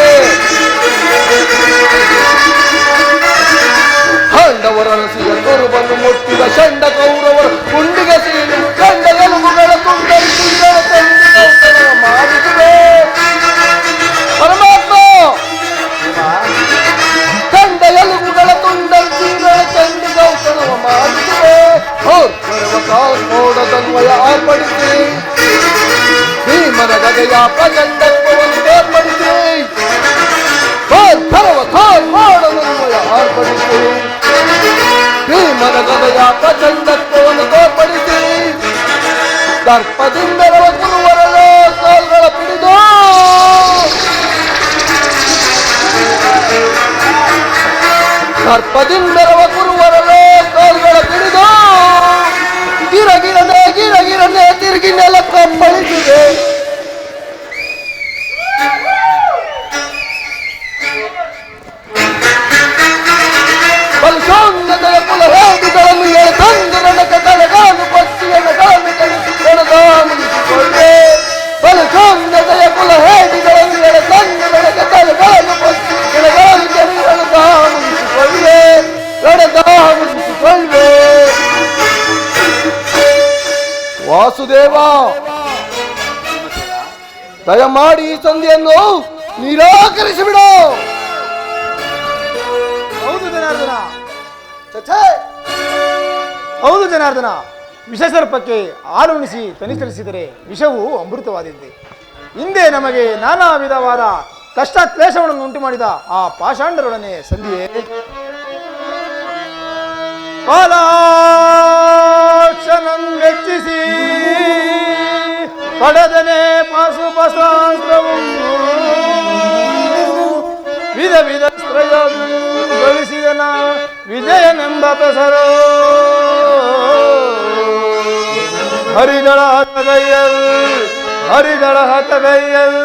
A: ಪಾಂಡವರ ರಸಿಯ ತುರುಬನ್ನು ಮುಟ್ಟಿದ ಷಂಡ ಕೌರವರ ಗುಂಡಿಗೆ ಸೀರೆ ಕಂಡ ಎಲುಬುಗಳ ತುಂಡರಿಸಿ ಮಾಡಿದೆ ಪರಮಾತ್ಮ ಕಂಡ ಎಲುಬುಗಳ ತುಂಡರಿಸಿ ಚಂಡಿ ಗೌತಣವ ಮಾಡಿದೆ ಮೋಡದನ್ವಯ ಆರ್ಪಡಿಸಿ ಭೀಮನ ಗದೆಯ ಪ್ರಚಂಡತ್ವವನ್ನು ಬೇರ್ಪಡಿಸಿ ಮೋಡದನ್ವಯ ಆರ್ಪಡಿಸಿ ಭೀಮನ ಗದೆಯ ಪ್ರಚಂಡತ್ವವನ್ನು ತೋರ್ಪಡಿಸಿ ದರ್ಪದಿಂದರವ ಕುರುವರಲ ಕಾಲ್ಗಳ ಪಿಡಿದು ದರ್ಪದಿಂದರವ ಕುರುವರಲ ಕಾಲ್ಗಳ ಪಿಡಿದು ಗಿರಗಿರನೆ ತಿರುಗಿ ನೆಲ ಕಂಬಳಿಸಿದೆ ಬಲಶೂನ್ಯತೆಯ ಕುಲಹೇದಿಗಳನ್ನು ಎಳೆತಂದು ನನಕ ತಲೆಗಾನು ಪಕ್ಷಿಯನ್ನು ಗಾನು ಮುಗಿಸಿಕೊಳ್ಳೆ ಬಲಶೂನ್ಯತೆಯ ಕುಲಹೇದಿಗಳನ್ನು ಎಳೆತಂದು ನನಕ ತಲೆಗಾನು ಪಕ್ಷಿಯನ್ನು ಗಾನು ಮುಗಿಸಿಕೊಳ್ಳೆ ಮುಗಿಸಿಕೊಳ್ಳೆ ವಾಸುದೇವ ದಯಮಾಡಿ ಈ ಸಂಧಿಯನ್ನು ನಿರಾಕರಿಸಿಬಿಡು.
F: ಹೌದು ಜನಾರ್ದನ, ಹೌದು ಜನಾರ್ದನ, ವಿಷಸರ್ಪಕ್ಕೆ ಹಾಲುಣಿಸಿ ತನಿಸಲಿಸಿದರೆ ವಿಷವು ಅಮೃತವಾದಿದ್ದೆ. ಹಿಂದೆ ನಮಗೆ ನಾನಾ ವಿಧವಾದ ಕಷ್ಟ ಕ್ಲೇಶವನ್ನು ಉಂಟು ಮಾಡಿದ ಆ ಪಾಷಾಂಡರೊಡನೆ ಸಂಧಿಯೇ ಪಾಲಾಕ್ಷನಂ ವೆಚ್ಚಿಸಿ ಪಡೆದನೆ ಪಾಶುಪಶಾಸ್ತ್ರವನ್ನು ವಿಧ ವಿಧ ಗಳಿಸಿದನ ವಿಜಯನೆಂಬ ಪೆಸರು ಹರಿದಳ ಹತಗೈಯಲ್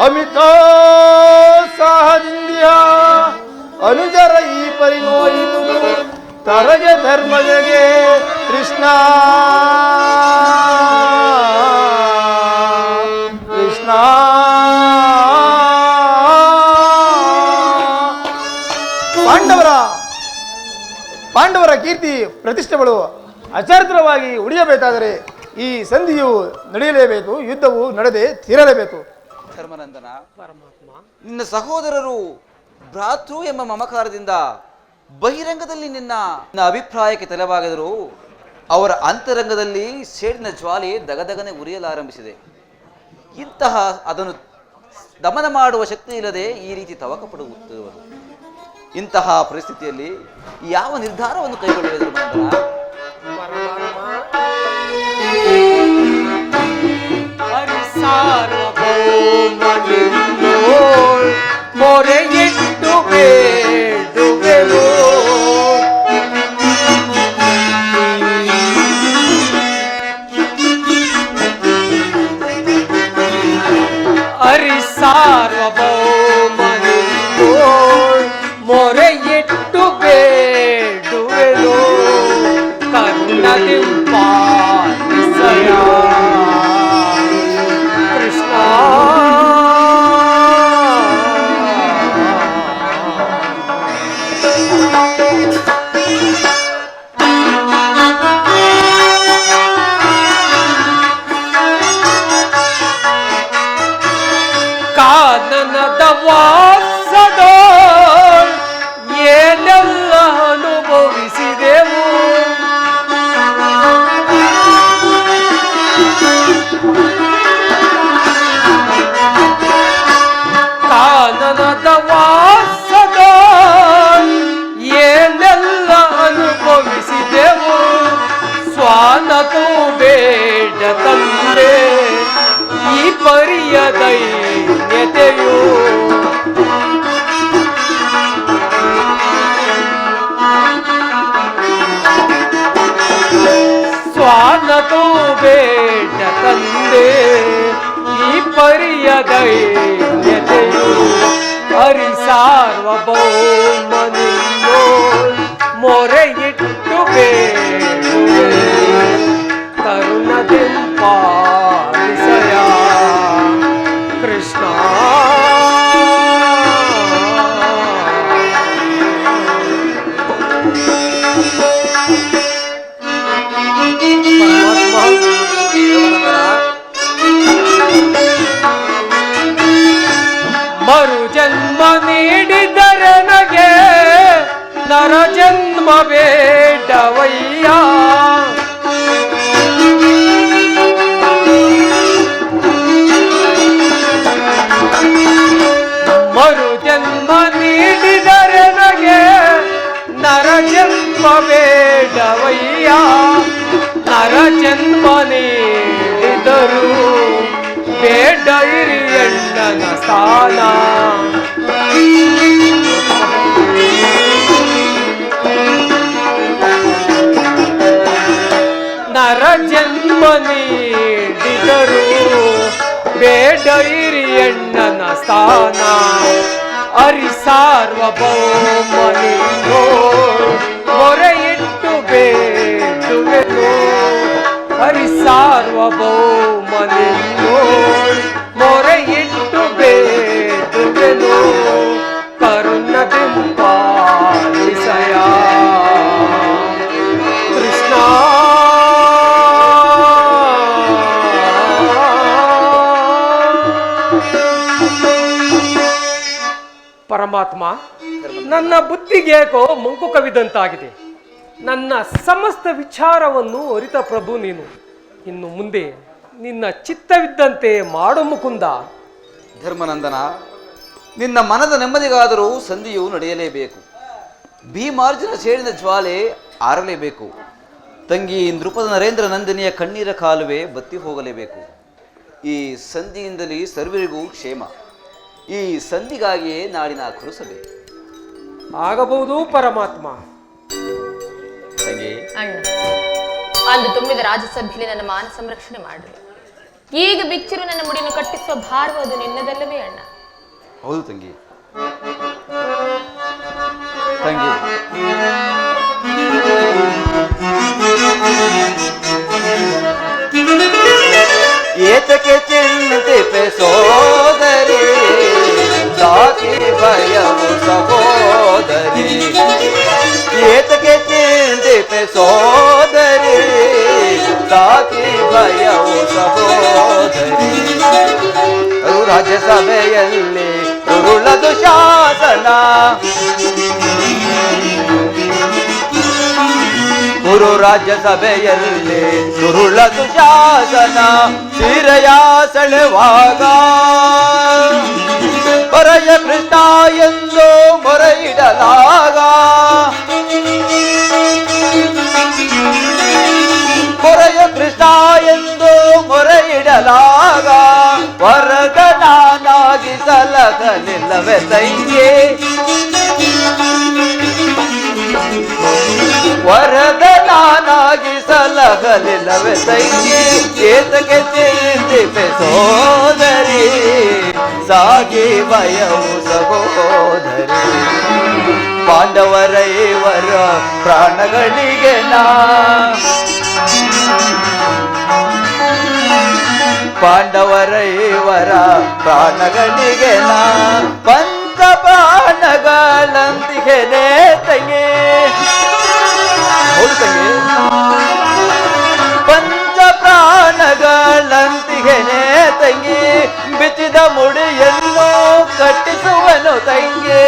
F: ಅಮಿತೋತ್ಸಾಹದಿಂದಿಯ ಅನುಜರ ಈ ಪರಿನೋಯಿತು ತರಗೆ ಧರ್ಮಜಗೆ ಕೃಷ್ಣ ಕೃಷ್ಣ ಪಾಂಡವರ ಕೀರ್ತಿ ಪ್ರತಿಷ್ಠೆಗಳು ಅಚಾರಿತ್ರವಾಗಿ ಉಳಿಯಬೇಕಾದರೆ ಈ ಸಂಧಿಯು ನಡೆಯಲೇಬೇಕು, ಯುದ್ಧವು ನಡೆದೇ ತೀರಲೇಬೇಕು.
C: ಧರ್ಮನಂದನ,
E: ಪರಮಾತ್ಮ,
C: ನಿನ್ನ ಸಹೋದರರು ಭ್ರಾತೃ ಎಂಬ ಮಮಕಾರದಿಂದ ಬಹಿರಂಗದಲ್ಲಿ ನಿನ್ನ ಅಭಿಪ್ರಾಯಕ್ಕೆ ತಲೆಬಾಗದರು. ಅವರ ಅಂತರಂಗದಲ್ಲಿ ಸೇಡಿನ ಜ್ವಾಲೆ ದಗದಗನೆ ಉರಿಯಲಾರಂಭಿಸಿದೆ. ಅದನ್ನು ದಮನ ಮಾಡುವ ಶಕ್ತಿ ಇಲ್ಲದೆ ಈ ರೀತಿ ತವಕ ಪಡುತ್ತಿರುವರು. ಇಂತಹ ಪರಿಸ್ಥಿತಿಯಲ್ಲಿ ಯಾವ ನಿರ್ಧಾರವನ್ನು ಕೈಗೊಳ್ಳಬೇಕು ಧರ್ಮನಂದನ?
E: ಮೊರೆಯಿಟ್ಟು ಬೇಡುವೆವು ಸಾರ್ವಭೌಮನಿಂದೋ ಮೊರೆಯಿಟ್ಟು ಬೇಡುವೆನು ಕರುಣದಿಂಪಾಲಿಸಯ ಕೃಷ್ಣ. ಕಾನನದ ವಾಸದ ಏನೆಲ್ಲ ಅನುಭವಿಸಿದೆವು, ಕಾನನದ ವಾಸದ ಏನೆಲ್ಲ ಅನುಭವಿಸಿದೆವು. ಸ್ವಾನತು ಬೇಡ ತಂದೆ ಈ ಪರಿಯ ದೈನ್ಯತೆಯು, ಸ್ವಾನತು ಬೇಡ ತಂದೆ ಈ ಪರಿಯ ದೈನ್ಯತೆಯು. ಹರಿ ಸಾರ್ವಭೌಮನಿಂದೋ ಮೊರೆಯಿಟ್ಟು ಬೇಡುವೆ ಕರುಣದಿಂಪಾಲಿಸಯ ಜನ್ಮ ಬೇಡವಯ್ಯ ನರ ಜನ್ಮ ನೀಡಿದರು ಬೇಡ ಹಿರಿಯಣ್ಣನ ಸ್ಥಾನ ನರ ಜನ್ಮ ನೀಡಿದರು ಬೇಡ ಹಿರಿಯಣ್ಣನ ಸ್ಥಾನ ಹರಿ ಸಾರ್ವಭೌಮನಿಂದೋ ಮೊರೆಯಿಟ್ಟು ಬೇಡುವೆನು ಹರಿ ಸಾರ್ವಭೌಮನಿಂದೋ ಮೊರೆಯಿಟ್ಟು ಬೇಡುವೆನು ಕರುಣದಿಂಪಾಲಿಸಯ ಕೃಷ್ಣ ಪರಮಾತ್ಮ, ನನ್ನ ಬುದ್ಧಿಗೇಕೋ ಮಂಕು ಕವಿದಂತಾಗಿದೆ. ನನ್ನ ಸಮಸ್ತ ವಿಚಾರವನ್ನು ಅರಿತ ಪ್ರಭು ನೀನು. ಇನ್ನು ಮುಂದೆ ನಿನ್ನ ಚಿತ್ತವಿದ್ದಂತೆ ಮಾಡು ಮುಕುಂದ.
C: ಧರ್ಮನಂದನ, ನಿನ್ನ ಮನದ ನೆಮ್ಮದಿಗಾದರೂ ಸಂಧಿಯು ನಡೆಯಲೇಬೇಕು. ಭೀಮಾರ್ಜುನ ಸೇಡಿನ ಜ್ವಾಲೆ ಆರಲೇಬೇಕು. ತಂಗಿ ನೃಪದ ನರೇಂದ್ರ ನಂದಿನಿಯ ಕಣ್ಣೀರ ಕಾಲುವೆ ಬತ್ತಿ ಹೋಗಲೇಬೇಕು. ಈ ಸಂಧಿಯಿಂದಲೇ ಸರ್ವರಿಗೂ ಕ್ಷೇಮ. ಈ ಸಂಧಿಗಾಗಿಯೇ ನಾಡಿನ ಕುರುಸಭೆ
E: ಆಗಬಹುದು ಪರಮಾತ್ಮ.
C: ತಂಗಿ,
D: ಅಣ್ಣ, ಅಂದು ತುಂಬಿದ ರಾಜಸಭೆಯಲ್ಲಿ ನನ್ನ ಮಾನ ಸಂರಕ್ಷಣೆ ಮಾಡಲಿ. ಈಗ ಬಿಚ್ಚಿರು ನನ್ನ ಮುಡಿಯನ್ನು ಕಟ್ಟಿಸುವ ಭಾರವು ಅದು ನಿನ್ನದಲ್ಲವೇ ಅಣ್ಣ?
C: ಹೌದು ತಂಗಿ. ತಂಗಿ, ಏತಕ್ಕೆ ಚಿಂತಿಪೆ ಸೋದರಿ, ಸಾಕಿ ಭಯವು ಸಹೋದರಿ. ಏತಕ್ಕೆ ಚಿಂತಿಪೆ ಸೋದರಿ, ಸಾಕಿ ಭಯವು ಸಹೋದರಿ. ರಾಜ್ಯಸಭೆಯಲ್ಲಿ ಉರುಳದು ಶಾಸನ, ಗುರು ರಾಜ್ಯಸಭೆಯಲ್ಲಿ ಉರುಳದು ಶಾಸನ. ಶಿರಯ ಸೆಳೆವಾಗ ಪರಯ ಕೃಷ್ಣ ಎಂದು ಮೊರೆಯಿಡಲಾಗ, ಮೊರೆಯ ಕೃಷ್ಣ ಎಂದು ಮೊರೆಯಿಡಲಾಗ ವರದನಾಗಿ ಸಲಗಲಿಲ್ಲವೇ ತಂಗಿ, ವರದನಾಗಿ ಸಲಗಲಿಲ್ಲವೇ ತಂಗಿ. ಏತಕ್ಕೆ ಚಿಂತಿಪೆ ಸೋದರಿ, ಸಾಗಿ ಭಯವು ಸಹೋದರಿ. ಪಾಂಡವರೈವರ ಪ್ರಾಣಗಳಿಗೆ ನಾ, ಪಾಂಡವರೈವರ ಪ್ರಾಣಗಳಿಗೆ ನಾ ಪಂಚ ಪ್ರಾಣಗಳಂತಿಗೆನೆ ತಂಗಿ. ಹೌದು ತಂಗಿ, ಪಂಚ ಪ್ರಾಣಗಳಂತಿಗೆನೆ ತಂಗಿ. ಬಿಚ್ಚಿದ ಮುಡಿಯನ್ನು ಕಟ್ಟಿಸುವನು ತಂಗಿ,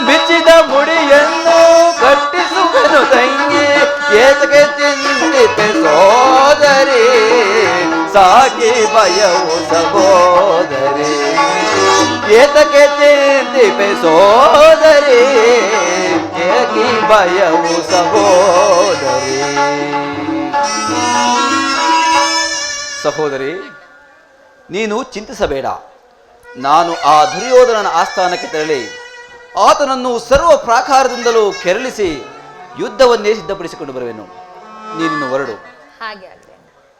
C: ಬಿಚ್ಚಿದ ಮುಡಿಯನ್ನು ಕಟ್ಟಿಸುವನು ತಂಗಿ. ಏತಕ್ಕೆ ಚಿಂತಿತೆ ಸೋದರಿ, ಸಾಕಿ ಭಯವು ಸಹೋದರಿ. ಏತಕ್ಕೆ ಚಿಂತಿಪೆ ಸೋದರಿ, ಏಕಿ ಭಯವು ಸಹೋದರಿ. ಸಹೋದರಿ, ನೀನು ಚಿಂತಿಸಬೇಡ. ನಾನು ಆ ದುರ್ಯೋಧನನ ಆಸ್ಥಾನಕ್ಕೆ ತೆರಳಿ ಆತನನ್ನು ಸರ್ವ ಪ್ರಾಕಾರದಿಂದಲೂ ಕೆರಳಿಸಿ ಯುದ್ಧವನ್ನೇ ಸಿದ್ಧಪಡಿಸಿಕೊಂಡು ಬರುವೆನು. ನೀನು ಹೊರಡು.
D: ಹಾಗೆ ಆಗಲಿ.